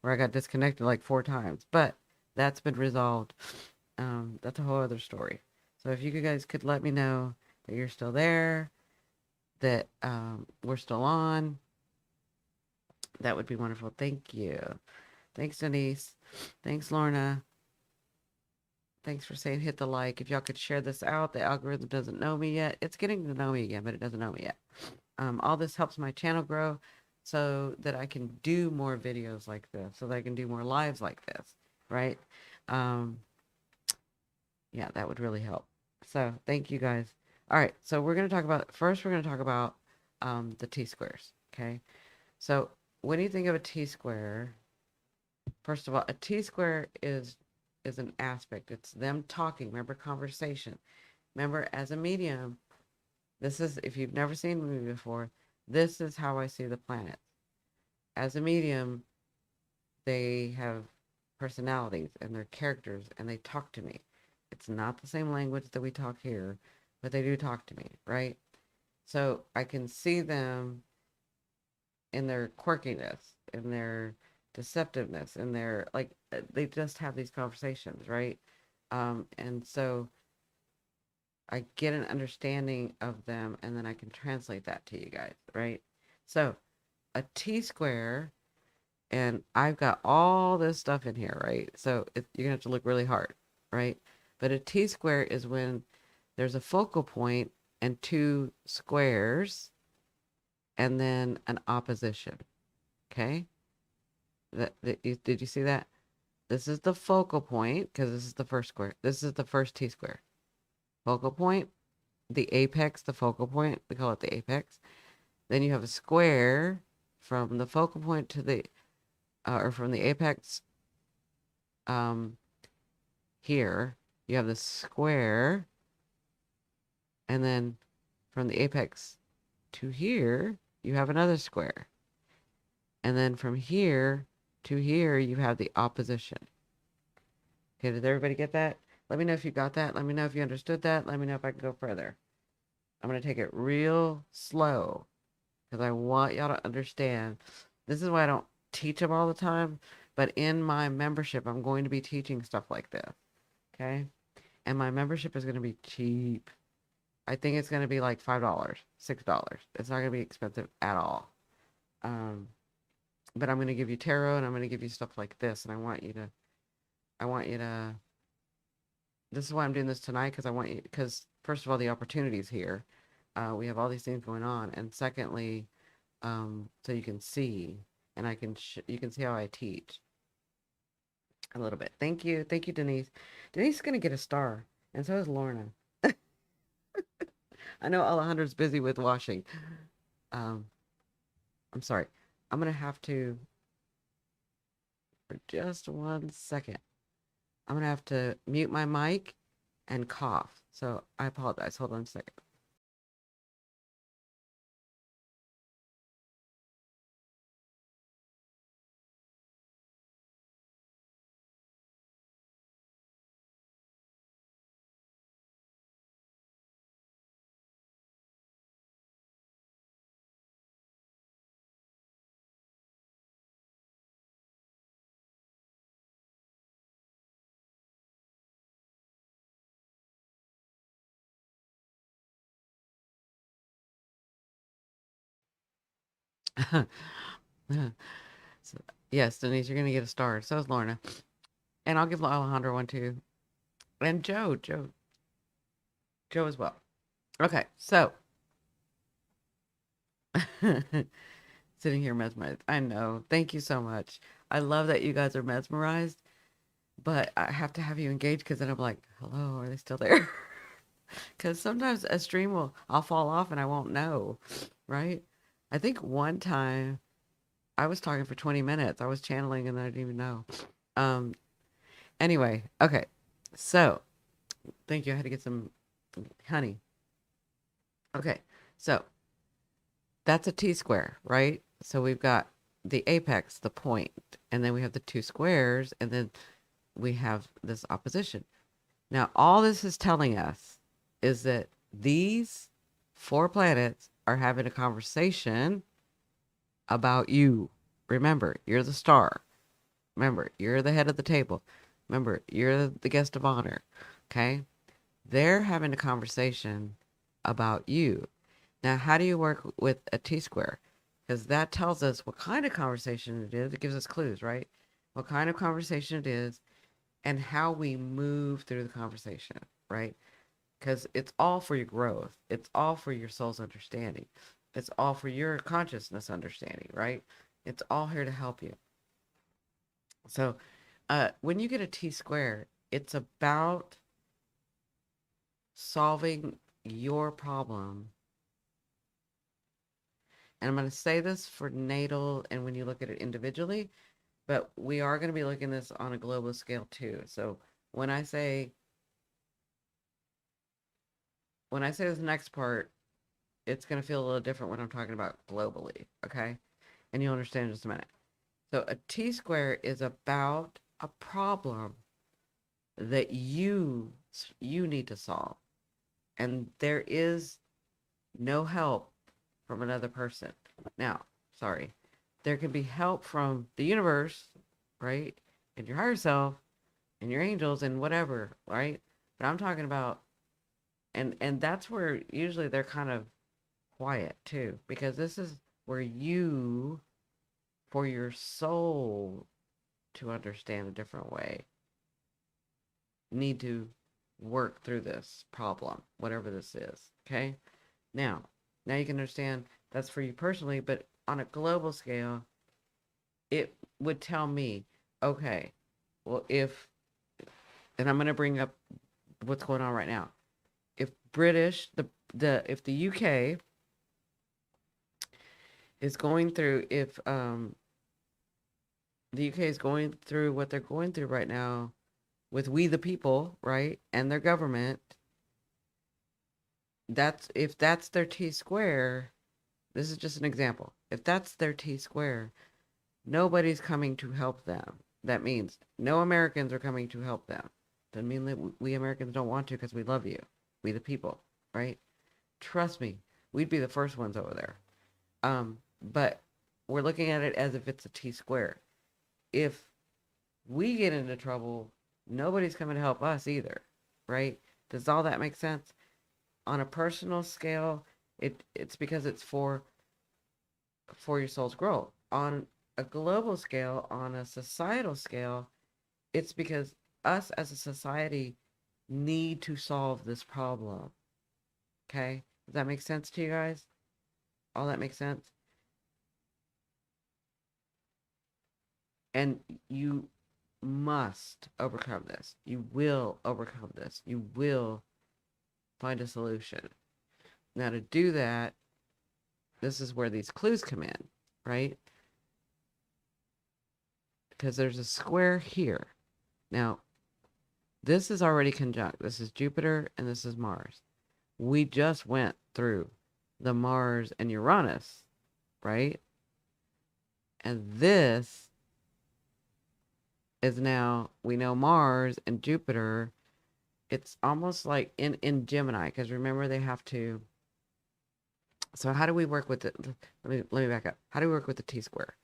where I got disconnected like 4 times, but that's been resolved. That's a whole other story. So if you guys could let me know that you're still there, that we're still on, that would be wonderful. Thank you. Thanks, Denise. Thanks, Lorna. Thanks for saying hit the like. If y'all could share this out, the algorithm doesn't know me yet. It's getting to know me again, but it doesn't know me yet. All this helps my channel grow so that I can do more videos like this, so that I can do more lives like this, right? Um, yeah, that would really help. So thank you guys. All right, so we're going to talk about, first we're going to talk about the T-squares, okay? So when you think of a T-square, first of all, a T-square is an aspect. It's them talking. Remember conversation. Remember, as a medium, this is, if you've never seen me before, this is how I see the planet. As a medium, they have personalities and they're characters and they talk to me. It's not the same language that we talk here, but they do talk to me, right? So I can see them in their quirkiness, in their deceptiveness, in their, like, they just have these conversations, right? And so I get an understanding of them and then I can translate that to you guys, right? So a T square, and I've got all this stuff in here, right? So you're gonna have to look really hard, right? But a T square is when there's a focal point and two squares and then an opposition, okay? Did you see that? This is the focal point because this is the first square. This is the first T square. Focal point, the apex, the focal point, we call it the apex. Then you have a square from the focal point to the, or from the apex um, here. You have the square, and then from the apex to here, you have another square. And then from here to here, you have the opposition. Okay, did everybody get that? Let me know if you got that. Let me know if you understood that. Let me know if I can go further. I'm going to take it real slow because I want y'all to understand. This is why I don't teach them all the time, but in my membership, I'm going to be teaching stuff like this. Okay? And my membership is going to be cheap. I think it's going to be like $5, $6. It's not going to be expensive at all. But I'm going to give you tarot and I'm going to give you stuff like this. And I want you to, this is why I'm doing this tonight because I want you, because first of all, the opportunity is here. We have all these things going on. And secondly, so you can see, and you can see how I teach a little bit. Thank you, Denise. Denise is gonna get a star, and so is Lorna. I know Alejandro's busy with washing. Um, I'm sorry. I'm gonna have to, for just 1 second. I'm gonna have to mute my mic and cough. So I apologize. Hold on a second. So, yes, Denise, you're gonna get a star. So is Lorna, and I'll give Alejandro one too, and Joe as well. Okay, so sitting here mesmerized. I know. Thank you so much. I love that you guys are mesmerized, but I have to have you engaged because then I'm like, hello, are they still there? Because sometimes a stream I'll fall off and I won't know, right? I think one time I was talking for 20 minutes. I was channeling and I didn't even know. Um, anyway, okay. So, thank you. I had to get some honey. Okay. So, that's a T square, right? So we've got the apex, the point, and then we have the two squares, and then we have this opposition. Now, all this is telling us is that these four planets are having a conversation about you. Remember, you're the star. Remember, you're the head of the table. Remember, you're the guest of honor. Okay? They're having a conversation about you. Now, how do you work with a T square? Because that tells us what kind of conversation it is. It gives us clues, right? What kind of conversation it is and how we move through the conversation, right? Because it's all for your growth. It's all for your soul's understanding. It's all for your consciousness understanding, right? It's all here to help you. So, when you get a T square, it's about solving your problem. And I'm going to say this for natal and when you look at it individually, but we are going to be looking at this on a global scale too. So when I say this next part, it's going to feel a little different when I'm talking about globally, okay? And you'll understand in just a minute. So a T square is about a problem that you need to solve. And there is no help from another person. Now, sorry. There can be help from the universe, right? And your higher self and your angels and whatever, right? But I'm talking about and that's where usually they're kind of quiet too, because this is where you, for your soul to understand a different way, need to work through this problem, whatever this is. Okay? Now you can understand that's for you personally, but on a global scale, it would tell me, okay, well, and I'm going to bring up what's going on right now. If British, if the UK is going through, if the UK is going through what they're going through right now with we the people, right, and their government, if that's their T square, this is just an example. If that's their T square, nobody's coming to help them. That means no Americans are coming to help them. Doesn't mean that we Americans don't want to because we love you. We the people, right? Trust me, we'd be the first ones over there. But we're looking at it as if it's a T square. If we get into trouble, nobody's coming to help us either, right? Does all that make sense? On a personal scale, it's because it's for your soul's growth. On a global scale, on a societal scale, it's because us as a society need to solve this problem. Okay? Does that make sense to you guys? All that makes sense? And you must overcome this. You will overcome this. You will find a solution. Now, to do that, this is where these clues come in, right? Because there's a square here. Now, this is already conjunct. This is Jupiter and this is Mars. We just went through the Mars and Uranus, right? And this is now, we know Mars and Jupiter, it's almost like in Gemini, because remember they have to, so how do we work with it? Let me back up. How do we work with the T square?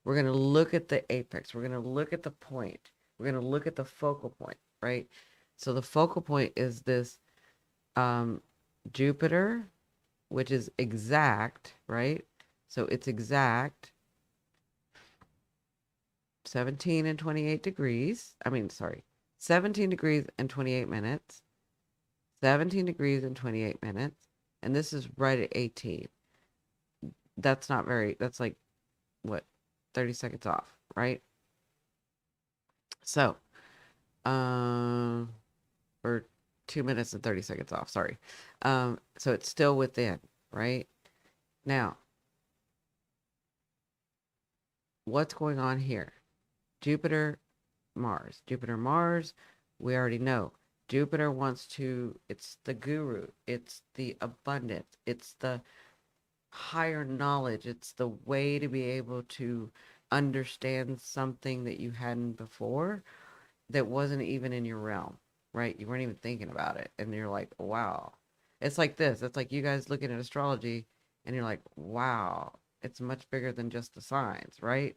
We're going to look at the apex. We're going to look at the point. We're going to look at the focal point, right? So the focal point is this Jupiter, which is exact, right? So it's exact 17 and 28 degrees. 17 degrees and 28 minutes. 17 degrees and 28 minutes. And this is right at 18. That's like, what, 30 seconds off, right? So, or 2 minutes and 30 seconds off, sorry. So it's still within, right? Now, what's going on here? Jupiter, Mars. Jupiter, Mars, we already know. Jupiter wants to, it's the guru, it's the abundance, it's the higher knowledge. It's the way to be able to understand something that you hadn't before that wasn't even in your realm, right? You weren't even thinking about it. And you're like, wow. It's like this. It's like you guys looking at astrology and you're like, wow, it's much bigger than just the signs, right?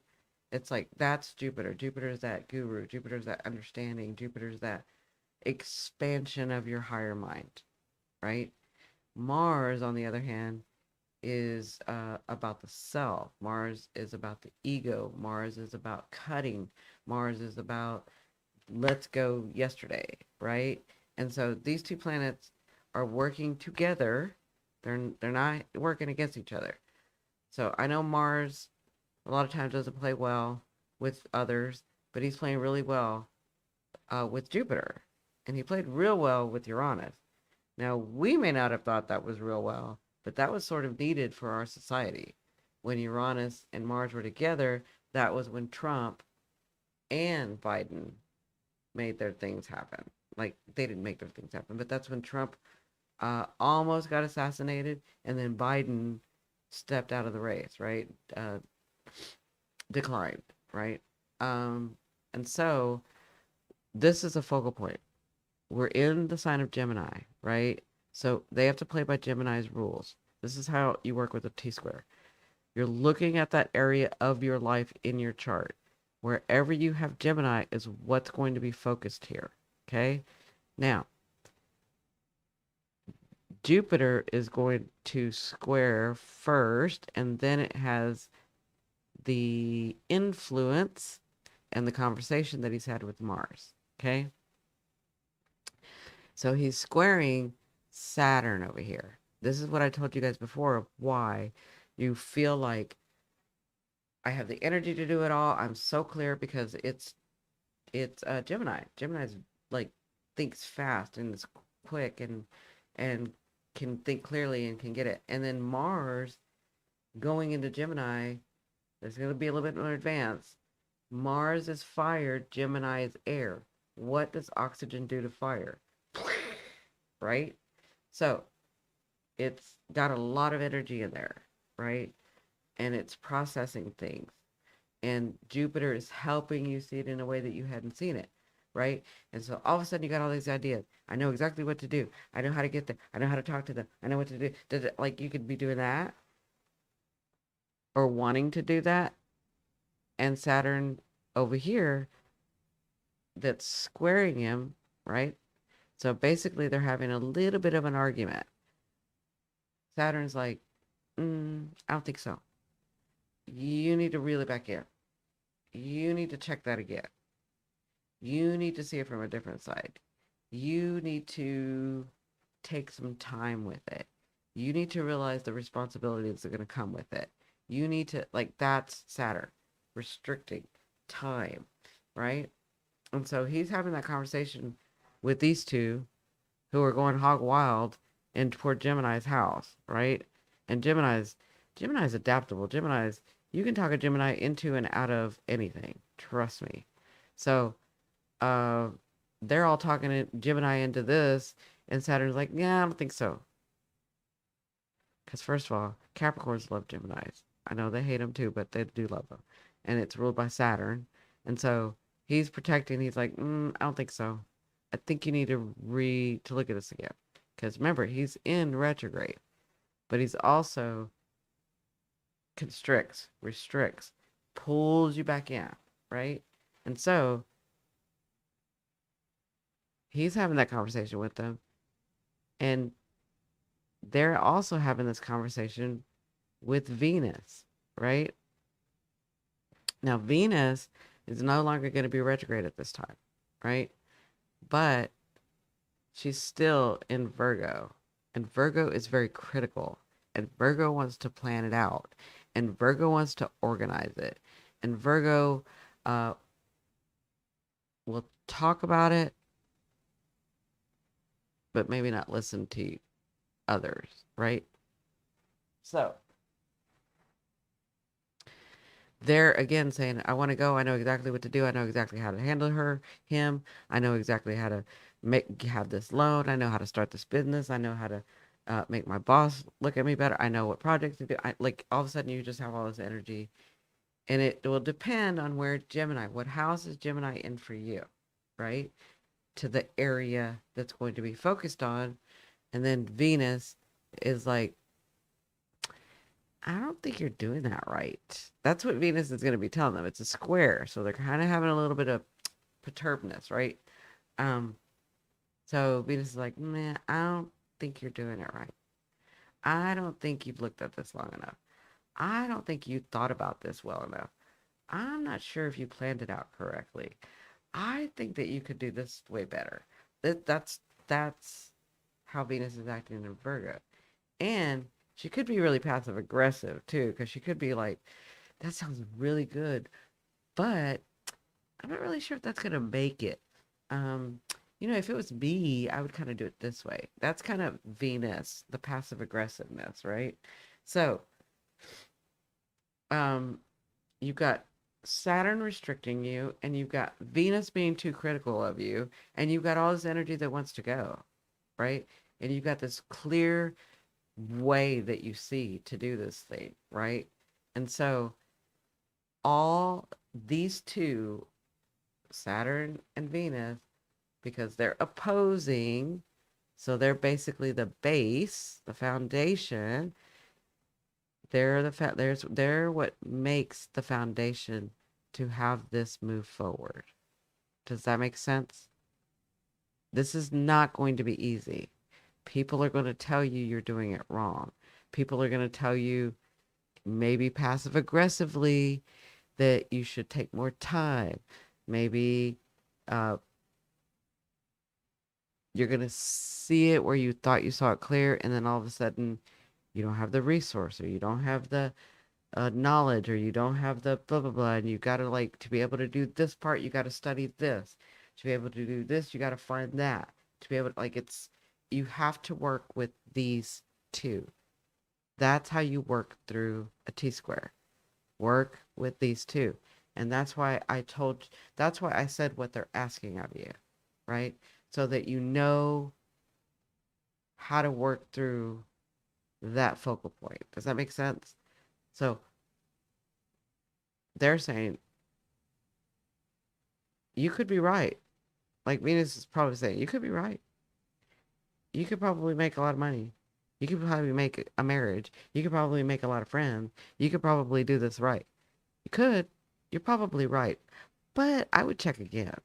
It's like that's Jupiter. Jupiter is that guru. Jupiter is that understanding. Jupiter is that expansion of your higher mind, right? Mars, on the other hand, is about the self. Mars is about the ego. Mars is about cutting. Mars is about let's go yesterday, right? And so these two planets are working together. They're not working against each other. So I know Mars a lot of times doesn't play well with others, but he's playing really well with Jupiter, and he played real well with Uranus. Now we may not have thought that was real well, but that was sort of needed for our society. When Uranus and Mars were together, that was when Trump and Biden made their things happen. Like they didn't make their things happen, but that's when Trump almost got assassinated, and then Biden stepped out of the race, right? Declined, right? Um, and so this is a focal point. We're in the sign of Gemini, right? So they have to play by Gemini's rules. This is how you work with a T square. You're looking at that area of your life in your chart. Wherever you have Gemini is what's going to be focused here. Okay? Now, Jupiter is going to square first, and then it has the influence and the conversation that he's had with Mars. Okay? So he's squaring Saturn over here. This is what I told you guys before of why you feel like I have the energy to do it all. I'm so clear because it's Gemini. Gemini's like thinks fast and is quick and can think clearly and can get it. And then Mars going into Gemini, there's going to be a little bit more advanced. Mars is fire, Gemini is air. What does oxygen do to fire? Right? So it's got a lot of energy in there, right? And it's processing things. And Jupiter is helping you see it in a way that you hadn't seen it, right? And so all of a sudden you got all these ideas. I know exactly what to do. I know how to get there. I know how to talk to them. I know what to do. Like you could be doing that or wanting to do that. And Saturn over here that's squaring him, right? So basically they're having a little bit of an argument. Saturn's like, I don't think so. You need to reel it back in. You need to check that again. You need to see it from a different side. You need to take some time with it. You need to realize the responsibilities that are going to come with it. You need to, like, that's Saturn, restricting time, right? And so he's having that conversation with these two who are going hog wild in toward Gemini's house, right? And Gemini's adaptable. Gemini's, you can talk a Gemini into and out of anything. Trust me. So uh, they're all talking Gemini into this, and Saturn's like, yeah, I don't think so. Because first of all, Capricorns love Geminis. I know they hate them too, but they do love them. And it's ruled by Saturn. And so he's protecting. He's like, I don't think so. I think you need to look at this again. Because remember, he's in retrograde. But he's also constricts, restricts, pulls you back in, right? And so he's having that conversation with them. And they're also having this conversation with Venus, right? Now, Venus is no longer going to be retrograde at this time, right? But she's still in Virgo. And Virgo is very critical. And Virgo wants to plan it out. And Virgo wants to organize it. And Virgo will talk about it, but maybe not listen to others, right? So they're again saying, I want to go. I know exactly what to do. I know exactly how to handle him. I know exactly how to have this loan. I know how to start this business. I know how to make my boss look at me better. I know what projects to do. Like all of a sudden you just have all this energy, and it will depend on where Gemini, what house is Gemini in for you, right? To the area that's going to be focused on. And then Venus is like, I don't think you're doing that right. That's what Venus is going to be telling them. It's a square, so they're kind of having a little bit of perturbedness, right? Um, so Venus is like, man, I don't think you're doing it right. I don't think you've looked at this long enough. I don't think you thought about this well enough. I'm not sure if you planned it out correctly. I think that you could do this way better. That's how Venus is acting in Virgo. And she could be really passive aggressive too, because she could be like, that sounds really good, but I'm not really sure if that's gonna make it. Um, if it was me, I would kind of do it this way. That's kind of Venus, the passive aggressiveness, right? So, um, you've got Saturn restricting you, and you've got Venus being too critical of you, and you've got all this energy that wants to go, right? And you've got this clear way that you see to do this thing, right? And so all these two, Saturn and Venus, because they're opposing, so they're basically the base, the foundation. They're what makes the foundation to have this move forward. Does that make sense? This is not going to be easy. People are going to tell you you're doing it wrong. People are going to tell you, maybe passive aggressively, that you should take more time. Maybe uh, you're going to see it where you thought you saw it clear, and then all of a sudden you don't have the resource, or you don't have the knowledge, or you don't have the blah blah blah, and you got to, like, to be able to do this part, you got to study this. To be able to do this, you got to find that. To be able to, like, you have to work with these two. That's how you work through a T-square. Work with these two. And that's why I said what they're asking of you, right? So that you know how to work through that focal point. Does that make sense? So they're saying you could be right. Like Venus is probably saying, you could be right. You could probably make a lot of money. You could probably make a marriage. You could probably make a lot of friends. You could probably do this right. You could. You're probably right. But I would check again.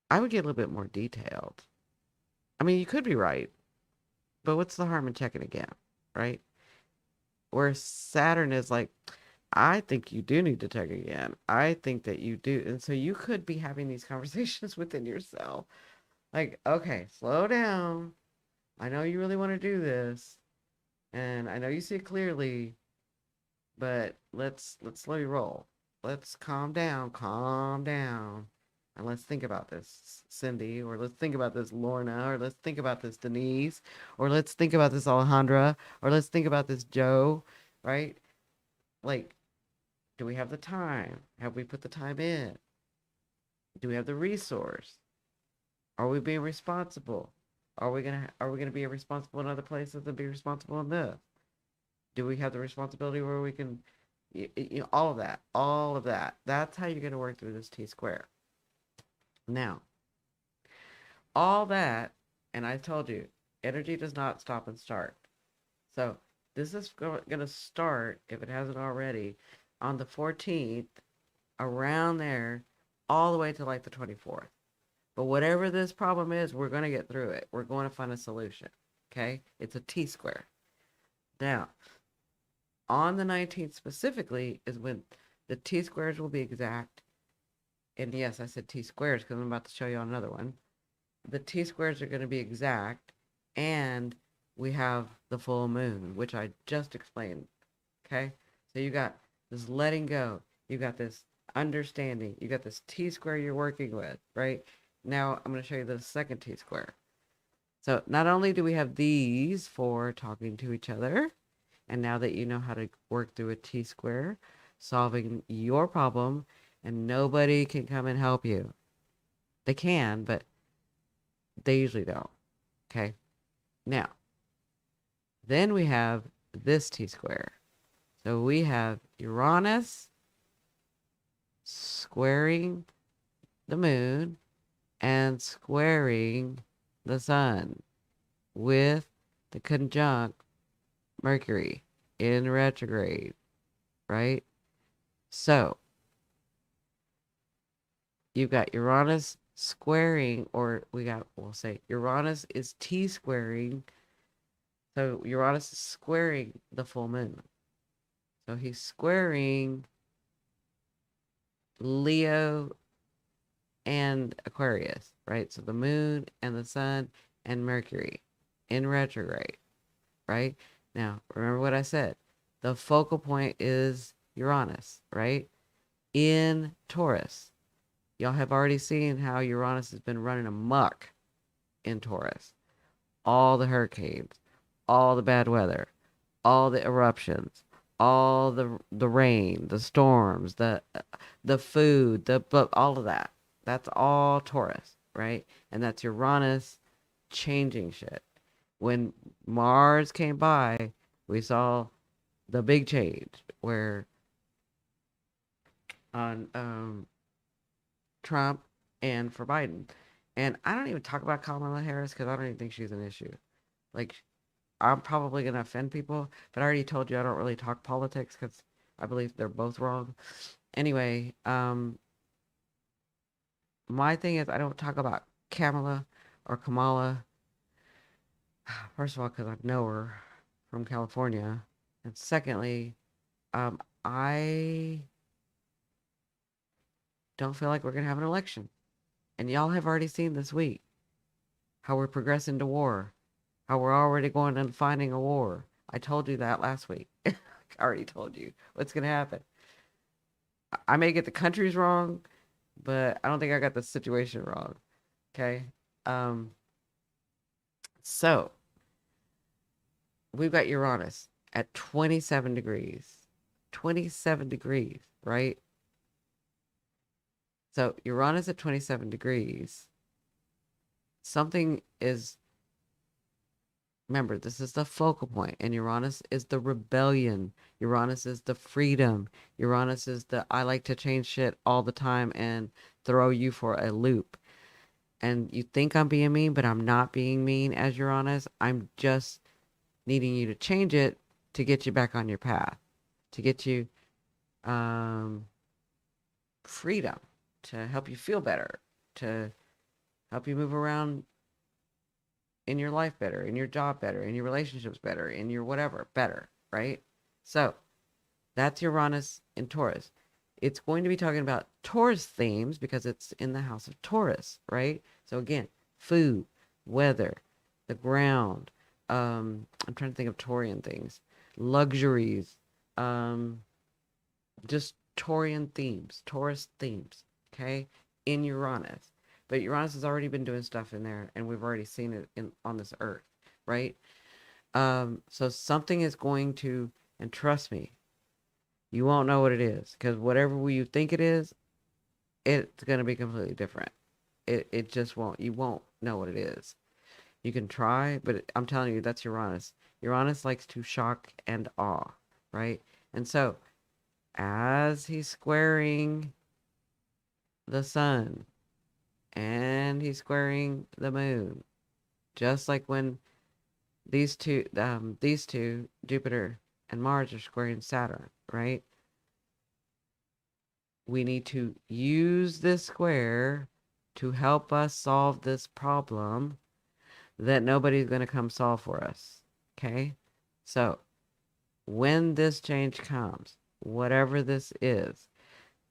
I would get a little bit more detailed. I mean, you could be right, but what's the harm in checking again, right? Where Saturn is like, I think you do need to check again. I think that you do. And so you could be having these conversations within yourself. Like, okay, slow down. I know you really want to do this, and I know you see it clearly, but let's slowly roll. Let's calm down, and let's think about this, Cindy, or let's think about this, Lorna, or let's think about this, Denise, or let's think about this, Alejandra, or let's think about this, Joe, right? Like, do we have the time? Have we put the time in? Do we have the resource? Are we being responsible? Are we gonna be responsible in other places and be responsible in this? Do we have the responsibility where we can, all of that. That's how you're gonna work through this T-square. Now, all that, and I told you, energy does not stop and start. So this is gonna start, if it hasn't already, on the 14th, around there, all the way to like the 24th. But whatever this problem is, we're going to get through it. We're going to find a solution. Okay? It's a T-square. Now, on the 19th specifically is when the T-squares will be exact. And yes, I said T-squares because I'm about to show you on another one. The T-squares are going to be exact. And we have the full moon, which I just explained. Okay? So you got this letting go. You got this understanding. You got this T-square you're working with, right? Now I'm going to show you the second T-square. So not only do we have these for talking to each other, and now that you know how to work through a T-square, solving your problem, and nobody can come and help you. They can, but they usually don't. Okay? Now, Then we have this T-square. So we have Uranus squaring the moon and squaring the sun with the conjunct Mercury in retrograde, right? So you've got Uranus squaring, or we'll say Uranus is T squaring. So Uranus is squaring the full moon. So he's squaring Leo and Aquarius, right? So the moon and the sun and Mercury in retrograde, right? Now, remember what I said. The focal point is Uranus, right? In Taurus. Y'all have already seen how Uranus has been running amok in Taurus. All the hurricanes, all the bad weather, all the eruptions, all the rain, the storms, the food, all of that. That's all Taurus, right? And that's Uranus changing shit. When Mars came by, we saw the big change where on Trump and for Biden. And I don't even talk about Kamala Harris because I don't even think she's an issue. Like, I'm probably going to offend people, but I already told you I don't really talk politics because I believe they're both wrong. Anyway, my thing is I don't talk about Kamala or Kamala. First of all, because I know her from California. And secondly, I don't feel like we're going to have an election. And y'all have already seen this week how we're progressing to war, how we're already going and finding a war. I told you that last week. I already told you what's going to happen. I may get the countries wrong, but I don't think I got the situation wrong. Okay. Um, so we've got Uranus at 27 degrees. 27 degrees, right? So Uranus at 27 degrees. Something is, remember, this is the focal point, and Uranus is the rebellion. Uranus is the freedom. Uranus is the I like to change shit all the time and throw you for a loop. And you think I'm being mean, but I'm not being mean as Uranus. I'm just needing you to change it to get you back on your path, to get you um, freedom, to help you feel better, to help you move around in your life better, in your job better, in your relationships better, in your whatever better, right? So that's Uranus in Taurus. It's going to be talking about Taurus themes because it's in the house of Taurus, right? So again, food, weather, the ground. I'm trying to think of Taurian things, luxuries, um, just Taurian themes, Taurus themes, okay, in Uranus. But Uranus has already been doing stuff in there, and we've already seen it on this Earth, right? So something is going to, and trust me, you won't know what it is because whatever you think it is, it's going to be completely different. It just won't. You won't know what it is. You can try, but I'm telling you, that's Uranus. Uranus likes to shock and awe, right? And so, as he's squaring the sun and he's squaring the moon, just like when these two, Jupiter and Mars, are squaring Saturn, right? We need to use this square to help us solve this problem that nobody's going to come solve for us. Okay? So, when this change comes, whatever this is,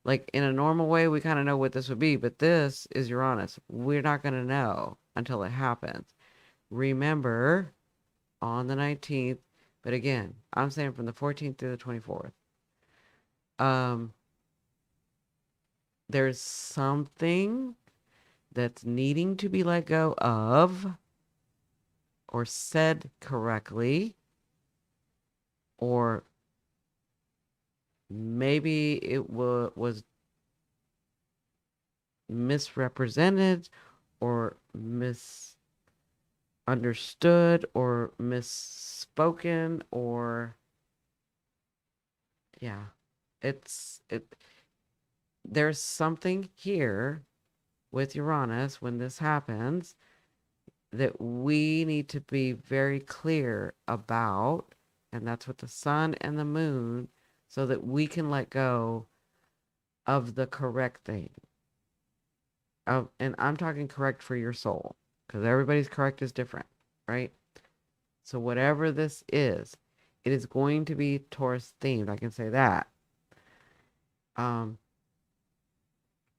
like in a normal way, we kind of know what this would be, but this is Uranus. We're not going to know until it happens. Remember, on the 19th, but again, I'm saying from the 14th through the 24th, um, there's something that's needing to be let go of or said correctly, or maybe it was misrepresented or understood or misspoken, or yeah, it there's something here with Uranus when this happens that we need to be very clear about, and that's with the sun and the moon, so that we can let go of the correct thing. And I'm talking correct for your soul, because everybody's correct is different, right? So whatever this is, it is going to be Taurus themed. I can say that. Um,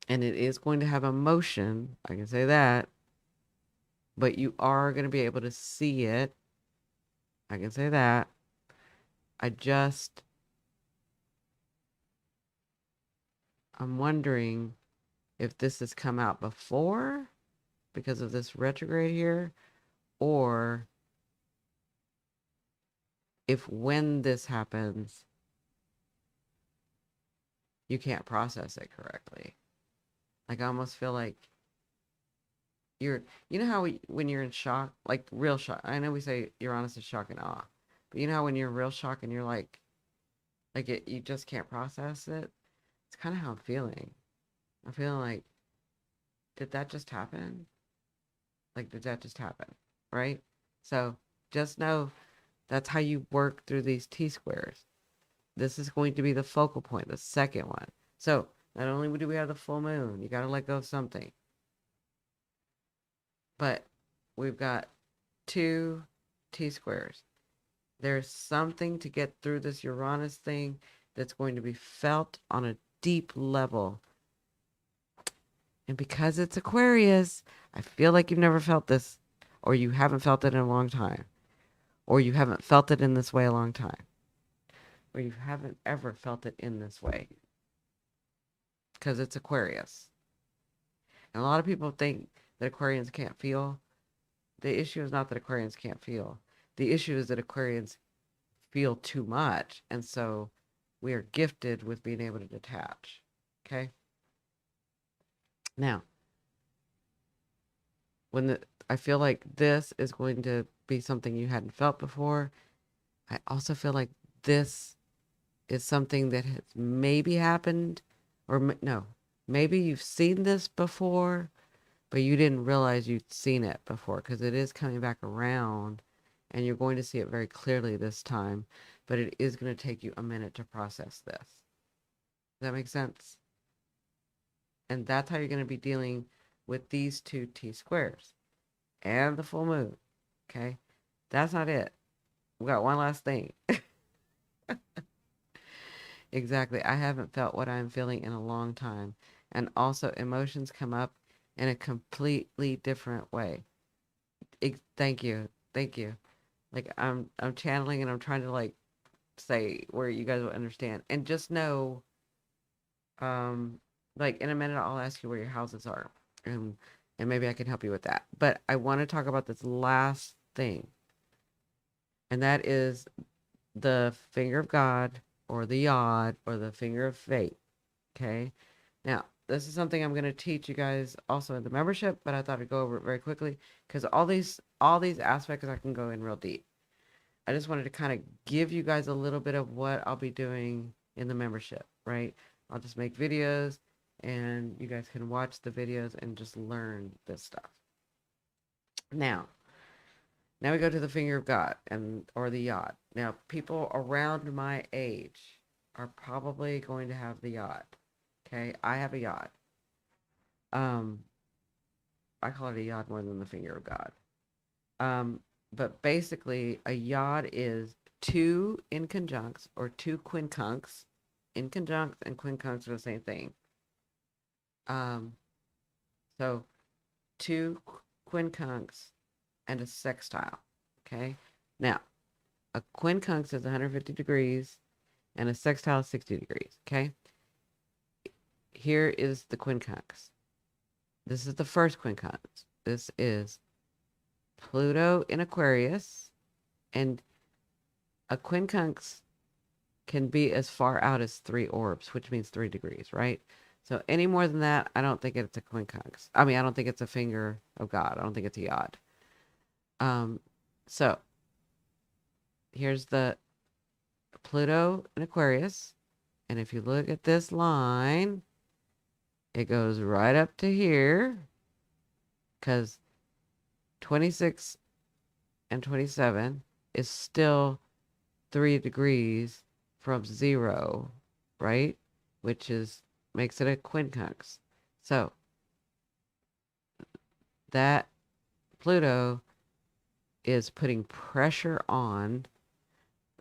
and it is going to have emotion. I can say that. But you are going to be able to see it. I can say that. I just, I'm wondering if this has come out before because of this retrograde here, or if when this happens, you can't process it correctly. Like I almost feel like you're, you know how when you're in shock, like real shock. I know we say Uranus is shock and awe, but you know how when you're in real shock and you're like it, you just can't process it. It's kind of how I'm feeling. I'm feeling like, did that just happen? Like, did that just happen? Right? So just know that's how you work through these T squares. This is going to be the focal point, the second one. So not only do we have the full moon, you got to let go of something, but we've got two T squares. There's something to get through this Uranus thing that's going to be felt on a deep level. And because it's Aquarius, I feel like you've never felt this, or you haven't felt it in a long time, or you haven't felt it in this way a long time, or you haven't ever felt it in this way because it's Aquarius. And a lot of people think that Aquarians can't feel. The issue is not that Aquarians can't feel. The issue is that Aquarians feel too much. And so we are gifted with being able to detach. Okay? Now, I feel like this is going to be something you hadn't felt before. I also feel like this is something that has maybe happened, or no, maybe you've seen this before, but you didn't realize you'd seen it before because it is coming back around and you're going to see it very clearly this time, but it is going to take you a minute to process this. Does that make sense? And that's how you're going to be dealing with these two T squares and the full moon. Okay? That's not it. We got one last thing. Exactly. I haven't felt what I'm feeling in a long time. And also, emotions come up in a completely different way. Thank you. Thank you. Like I'm channeling and I'm trying to like say where you guys will understand. And just know, um, like in a minute I'll ask you where your houses are. And and maybe I can help you with that. But I want to talk about this last thing. And that is the finger of God or the YOD or the finger of fate. Okay. Now, this is something I'm going to teach you guys also in the membership, but I thought I'd go over it very quickly because all these aspects I can go in real deep. I just wanted to kind of give you guys a little bit of what I'll be doing in the membership, right? I'll just make videos and you guys can watch the videos and just learn this stuff. Now we go to the finger of God and or the YOD. Now, people around my age are probably going to have the YOD. Okay, I have a YOD. Um, I call it a YOD more than the finger of God. Um, but basically, a YOD is two inconjuncts or two quincunx. Inconjuncts and quincunx are the same thing. Um, so two quincunx and a sextile. Okay. Now, a quincunx is 150 degrees and a sextile is 60 degrees. Okay. Here is the quincunx. This is the first quincunx. This is Pluto in Aquarius, and a quincunx can be as far out as 3 orbs, which means 3 degrees, right? So any more than that, I don't think it's a quincunx. I mean, I don't think it's a finger of God. I don't think it's a YOD. Um, so here's the Pluto in Aquarius. And if you look at this line, it goes right up to here because 26 and 27 is still 3 degrees from zero, right? Which is makes it a quincunx. So that Pluto is putting pressure on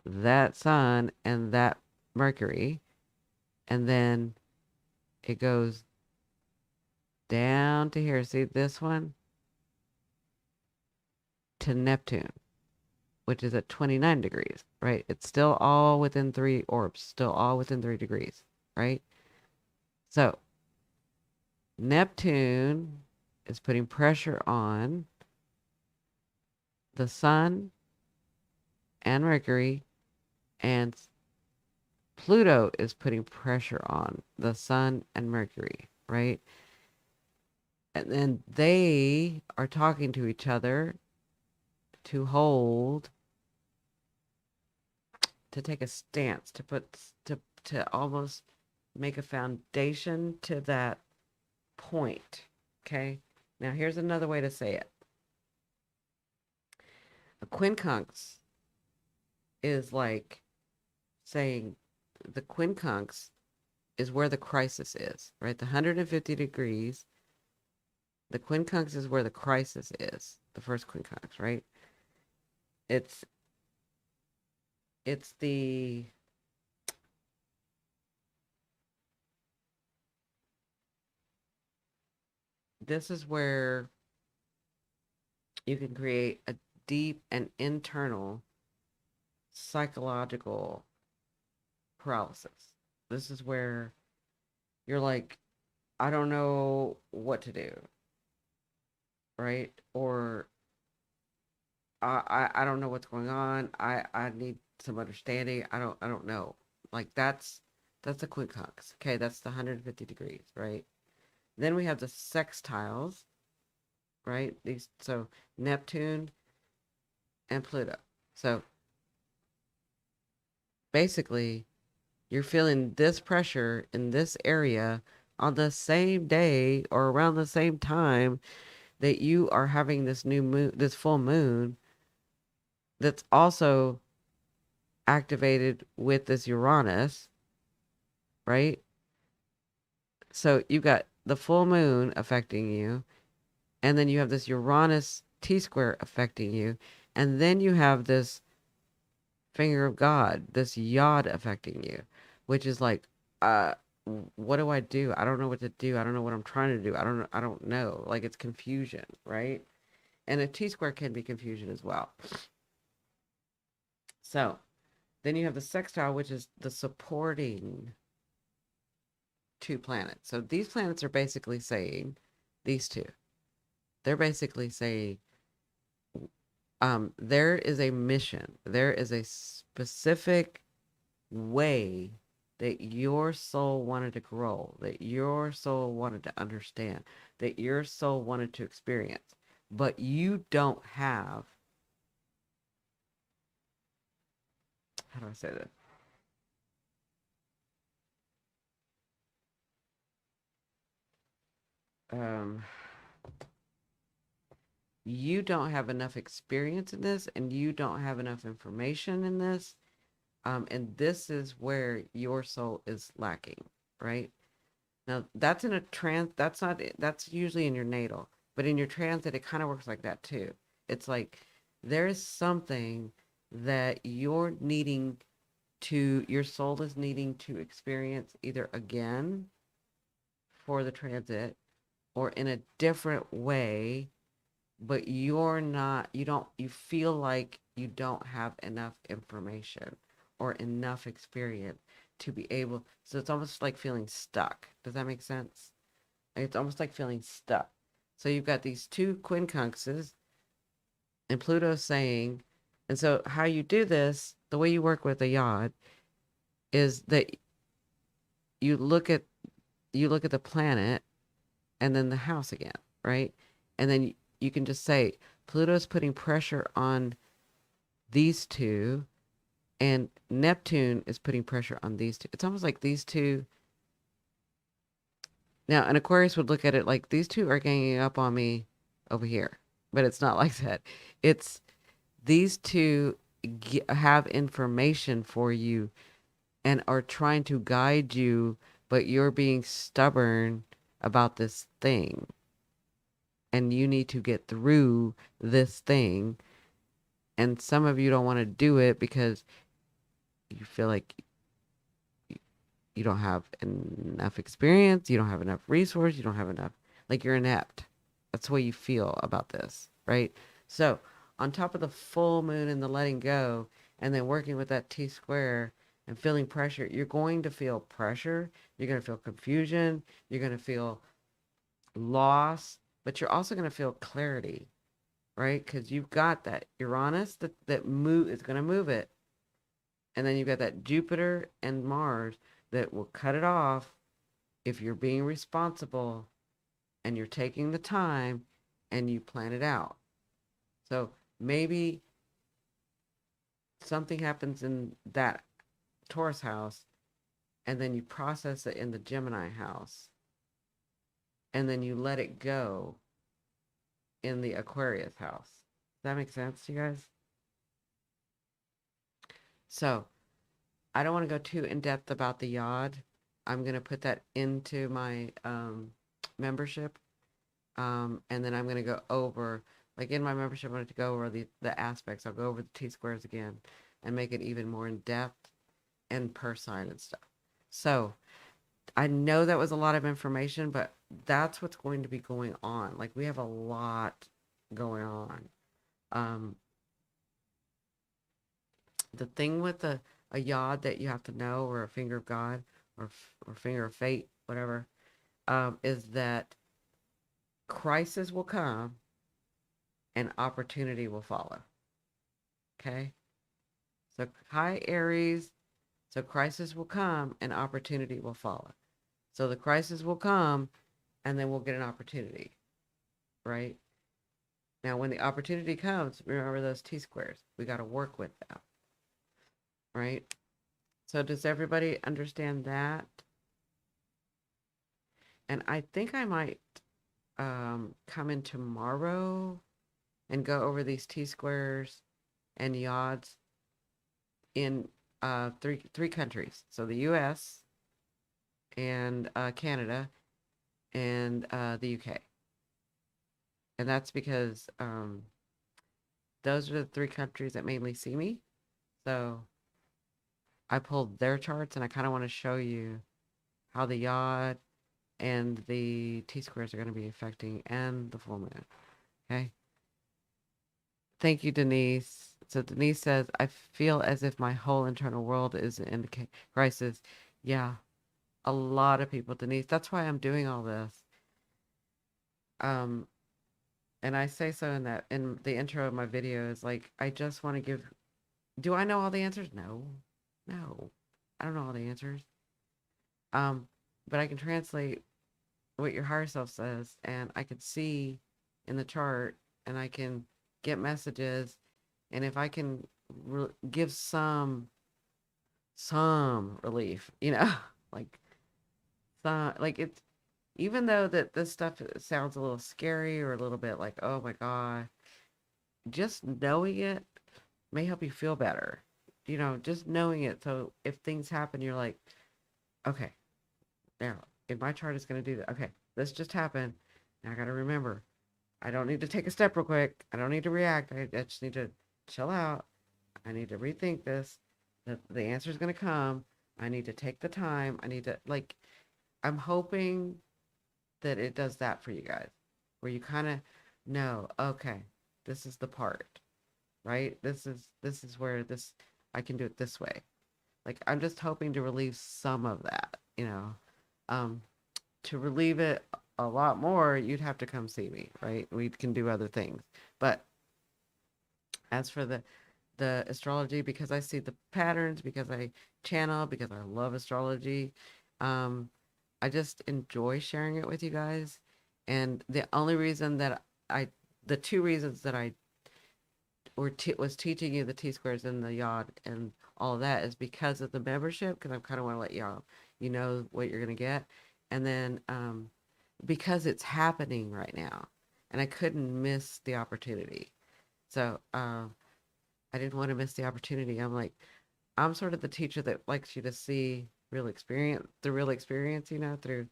that sun and that Mercury, and then it goes down to here. See this one? To Neptune, which is at 29 degrees, right? It's still all within three orbs, still all within 3 degrees, right? So Neptune is putting pressure on the sun and Mercury, and Pluto is putting pressure on the sun and Mercury, right? And then they are talking to each other to hold, to take a stance, to put, to almost make a foundation to that point. Okay. Now here's another way to say it. A quincunx is like saying the quincunx is where the crisis is, right? The 150 degrees, the quincunx is where the crisis is, the first quincunx, right? It's it's the this is where you can create a deep and internal psychological paralysis. This is where you're like, I don't know what to do, right? Or I don't know what's going on. I need some understanding. I don't know. Like that's a quincunx. Okay, that's the 150 degrees, right? Then we have the sextiles, right? These so Neptune and Pluto. So basically, you're feeling this pressure in this area on the same day or around the same time that you are having this new moon, this full moon that's also activated with this Uranus, right? So you got the full moon affecting you, and then you have this Uranus T square affecting you, and then you have this finger of God, this YOD affecting you, which is like, uh, what do I do? I don't know what to do. I don't know what I'm trying to do. I don't know. Like it's confusion, right? And a T square can be confusion as well. So then you have the sextile, which is the supporting two planets. So these planets are basically saying, these two, they're basically saying, there is a mission, there is a specific way that your soul wanted to grow, that your soul wanted to understand, that your soul wanted to experience, but you don't have, how do I say this? Um, you don't have enough experience in this and you don't have enough information in this. And this is where your soul is lacking, right? Now that's in a trans, that's not, that's usually in your natal, but in your transit, it kind of works like that too. It's like there is something that you're needing to, your soul is needing to experience either again for the transit or in a different way, but you're not, you don't, you feel like you don't have enough information or enough experience to be able, so it's almost like feeling stuck. Does that make sense? It's almost like feeling stuck. So you've got these two quincunxes and Pluto's saying, and so how you do this, the way you work with a yod is that you look at you look at the planet and then the house again, right? And then you can just say, Pluto's putting pressure on these two, and Neptune is putting pressure on these two. It's almost like these two. Now, an Aquarius would look at it like these two are ganging up on me over here, but it's not like that. It's these two have information for you and are trying to guide you, but you're being stubborn about this thing. And you need to get through this thing. And some of you don't want to do it because you feel like you don't have enough experience, you don't have enough resource, you don't have enough, like you're inept. That's the way you feel about this, right? So, on top of the full moon and the letting go, and then working with that T square and feeling pressure, you're going to feel pressure, you're going to feel confusion, you're going to feel loss, but you're also going to feel clarity, right? Because you've got that Uranus that move is going to move it, and then you've got that Jupiter and Mars that will cut it off if you're being responsible and you're taking the time and you plan it out. So maybe something happens in that Taurus house and then you process it in the Gemini house and then you let it go in the Aquarius house. Does that make sense to you guys? So I don't want to go too in depth about the YOD. I'm going to put that into my membership. And then I'm going to go over, like in my membership, I'm going to go over the aspects. I'll go over the T-squares again and make it even more in depth and per sign and stuff. So I know that was a lot of information, but that's what's going to be going on. Like we have a lot going on. Um, the thing with a yod that you have to know, or a finger of God, or finger of fate, whatever, is that crisis will come and opportunity will follow. Okay? So, hi, Aries. So, crisis will come and opportunity will follow. So, the crisis will come and then we'll get an opportunity, right? Now, when the opportunity comes, remember those T squares. We got to work with them, right? So, does everybody understand that? And I think I might come in tomorrow and go over these T squares and yods in three countries. So the U.S. and Canada and the UK. And that's because those are the three countries that mainly see me. So I pulled their charts and I kind of want to show you how the yod and the T squares are going to be affecting and the full moon. Okay. Thank you, Denise. So Denise says, I feel as if my whole internal world is in crisis. Yeah, a lot of people, Denise. That's why I'm doing all this. Um, and I say so in the intro of my videos. Like, I just want to give. Do I know all the answers? No, no, I don't know all the answers. Um, but I can translate what your higher self says, and I can see in the chart, and I can get messages, and if I can give some relief, like like it's even though that this stuff sounds a little scary or a little bit like, oh my God, just knowing it may help you feel better. Just knowing it. So if things happen, you're like, okay, now in my chart it's going to do that. Okay, this just happened. Now I got to remember, I don't need to take a step real quick. I don't need to react. I just need to chill out. I need to rethink this. The answer is going to come. I need to take the time. I need to, like, I'm hoping that it does that for you guys, where you kind of know, okay, this is the part, right? This is where I can do it this way. Like I'm just hoping to relieve some of that, Um, to relieve it a lot more, you'd have to come see me, right? We can do other things. But as for the astrology, because I see the patterns, because I channel, because I love astrology, um, I just enjoy sharing it with you guys. And the only reason that I the two reasons that I was teaching you the T squares and the YOD and all of that is because of the membership, because I kind of want to let y'all, you know what you're gonna get, and then because it's happening right now, and I couldn't miss the opportunity. So I didn't want to miss the opportunity. I'm like, I'm sort of the teacher that likes you to see the real experience, through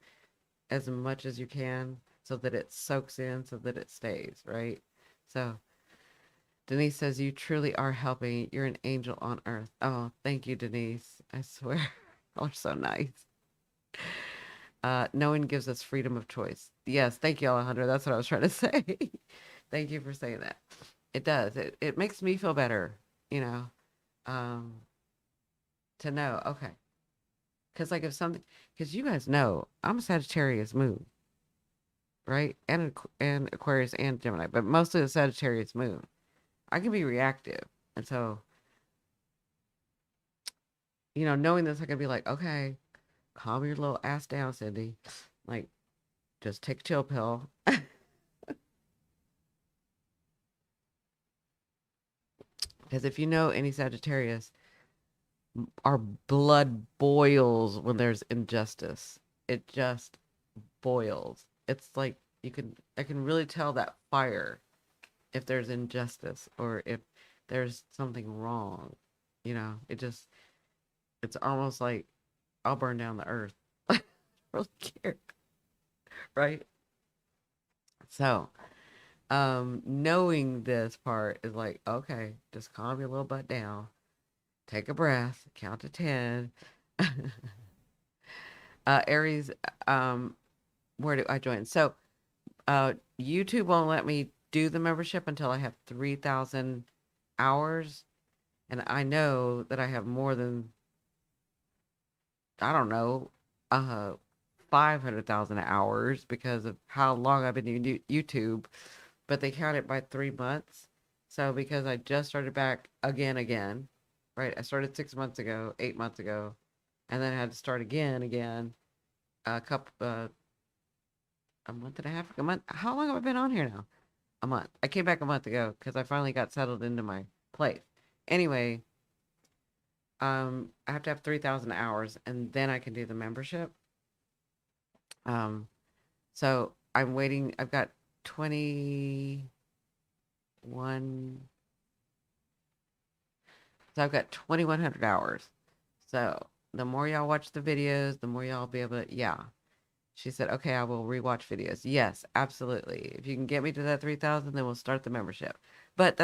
as much as you can, so that it soaks in, so that it stays, right? So Denise says, you truly are helping. You're an angel on earth. Oh, thank you, Denise. I swear. You're so nice. No one gives us freedom of choice. Yes, thank you, Alejandro. That's what I was trying to say. Thank you for saying that. It does. It makes me feel better, you know, um, to know, okay. Because, like, if something, because you guys know, I'm a Sagittarius moon, right? And Aquarius and Gemini, but mostly the Sagittarius moon. I can be reactive. And so, knowing this, I can be like, okay, calm your little ass down, Cindy. Like, just take a chill pill. Because if you know any Sagittarius, our blood boils when there's injustice. It just boils. It's like I can really tell that fire if there's injustice or if there's something wrong. It's almost like I'll burn down the earth. I don't really care, right? So, knowing this part is like, okay, just calm your little butt down, take a breath, count to 10. Aries, where do I join? So, YouTube won't let me do the membership until I have 3,000 hours. And I know that I have more than, I don't know, uh, 500,000 hours because of how long I've been doing YouTube, but they count it by 3 months. So because I just started back again, right? I started 6 months ago, 8 months ago, and then I had to start again, a couple, a month and a half, a month. How long have I been on here now? A month. I came back a month ago because I finally got settled into my place. Anyway, I have to have 3,000 hours and then I can do the membership. Um, so I'm waiting. I've got 21. So I've got 2,100 hours. So the more y'all watch the videos, the more y'all be able to, yeah. She said, okay, I will rewatch videos. Yes, absolutely. If you can get me to that 3,000, then we'll start the membership. But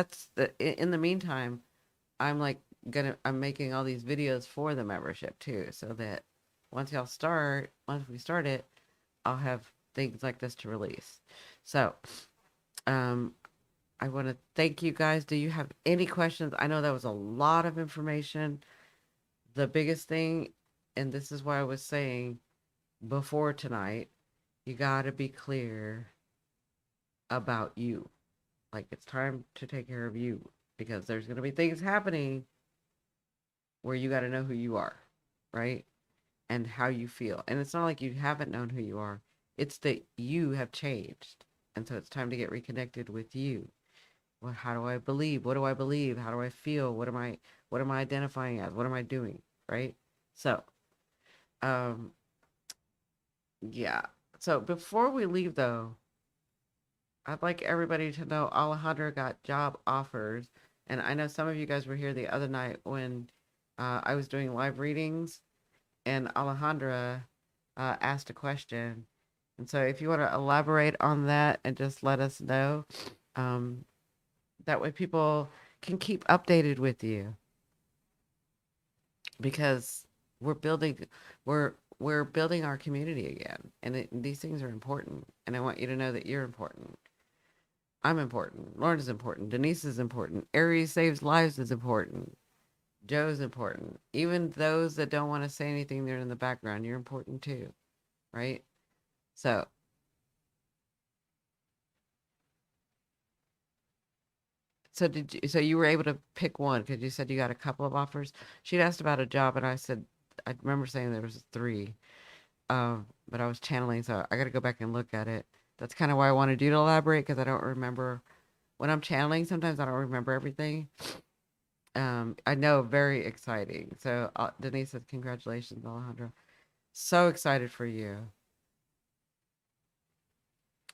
in the meantime, I'm like I'm making all these videos for the membership too, so that once we start it, I'll have things like this to release. So, um, I want to thank you guys. Do you have any questions? I know that was a lot of information. The biggest thing, and this is why I was saying before tonight, you got to be clear about you. Like, it's time to take care of you because there's going to be things happening where you got to know who you are, right? And how you feel. And it's not like you haven't known who you are, it's that you have changed. And so it's time to get reconnected with you. Well, how do I believe? What do I believe? How do I feel? What am I identifying as? What am I doing? Right? So, um, yeah. So before we leave though, I'd like everybody to know Alejandra got job offers. And I know some of you guys were here the other night when I was doing live readings and Alejandra asked a question. And so if you want to elaborate on that and just let us know, um, that way people can keep updated with you because we're building we're building our community again and these things are important and I want you to know that you're important. I'm important. Lauren is important. Denise is important. Aries saves lives is important. Joe's important. Even those that don't want to say anything, they're in the background. You're important too, right? So, so you were able to pick one because you said you got a couple of offers. She'd asked about a job, and I said I remember saying there was three, but I was channeling, so I got to go back and look at it. That's kind of why I wanted you to elaborate because I don't remember when I'm channeling, sometimes I don't remember everything. I know, very exciting. So Denise says, congratulations, Alejandra. So excited for you.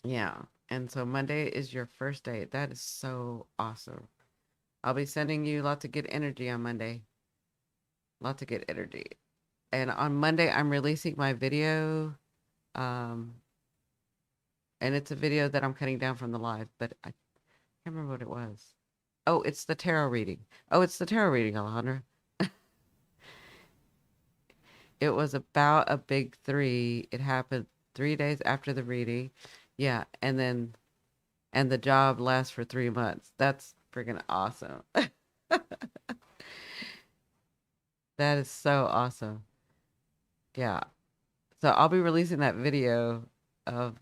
Yeah. And so Monday is your first day. That is so awesome. I'll be sending you lots of good energy on Monday. Lots of good energy. And on Monday, I'm releasing my video. Um, and it's a video that I'm cutting down from the live, but I can't remember what it was. Oh, it's the tarot reading. Oh, it's the tarot reading, Alejandra. It was about a big three. It happened 3 days after the reading. Yeah, and the job lasts for 3 months. That's freaking awesome. That is so awesome. Yeah. So I'll be releasing that video of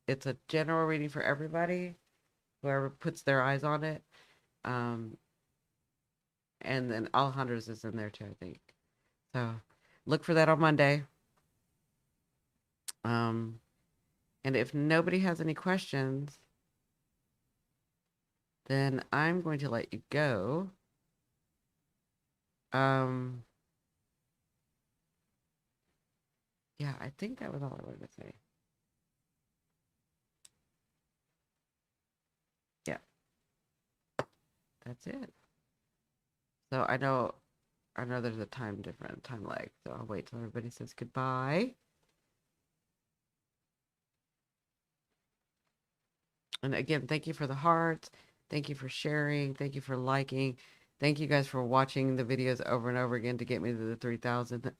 it's a general reading for everybody, whoever puts their eyes on it. Um, and then Alejandra's is in there too, I think. So look for that on Monday. Um, and if nobody has any questions, then I'm going to let you go. Um, yeah, I think that was all I wanted to say. Yeah, that's it. So I know there's a time lag, so I'll wait till everybody says goodbye. And again, thank you for the hearts. Thank you for sharing. Thank you for liking. Thank you guys for watching the videos over and over again to get me to the 3,000.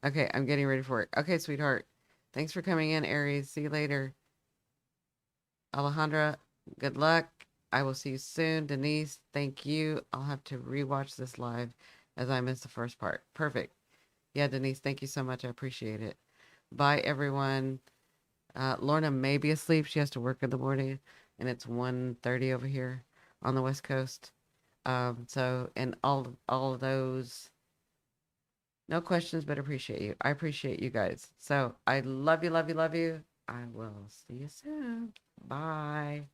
Okay, I'm getting ready for it. Okay, sweetheart. Thanks for coming in, Aries. See you later. Alejandra, good luck. I will see you soon. Denise, thank you. I'll have to rewatch this live as I missed the first part. Perfect. Yeah, Denise, thank you so much. I appreciate it. Bye, everyone. Lorna may be asleep. She has to work in the morning, and it's 1:30 over here on the West Coast. So, and all of those, no questions, but appreciate you. I appreciate you guys. So I love you, love you, love you. I will see you soon. Bye.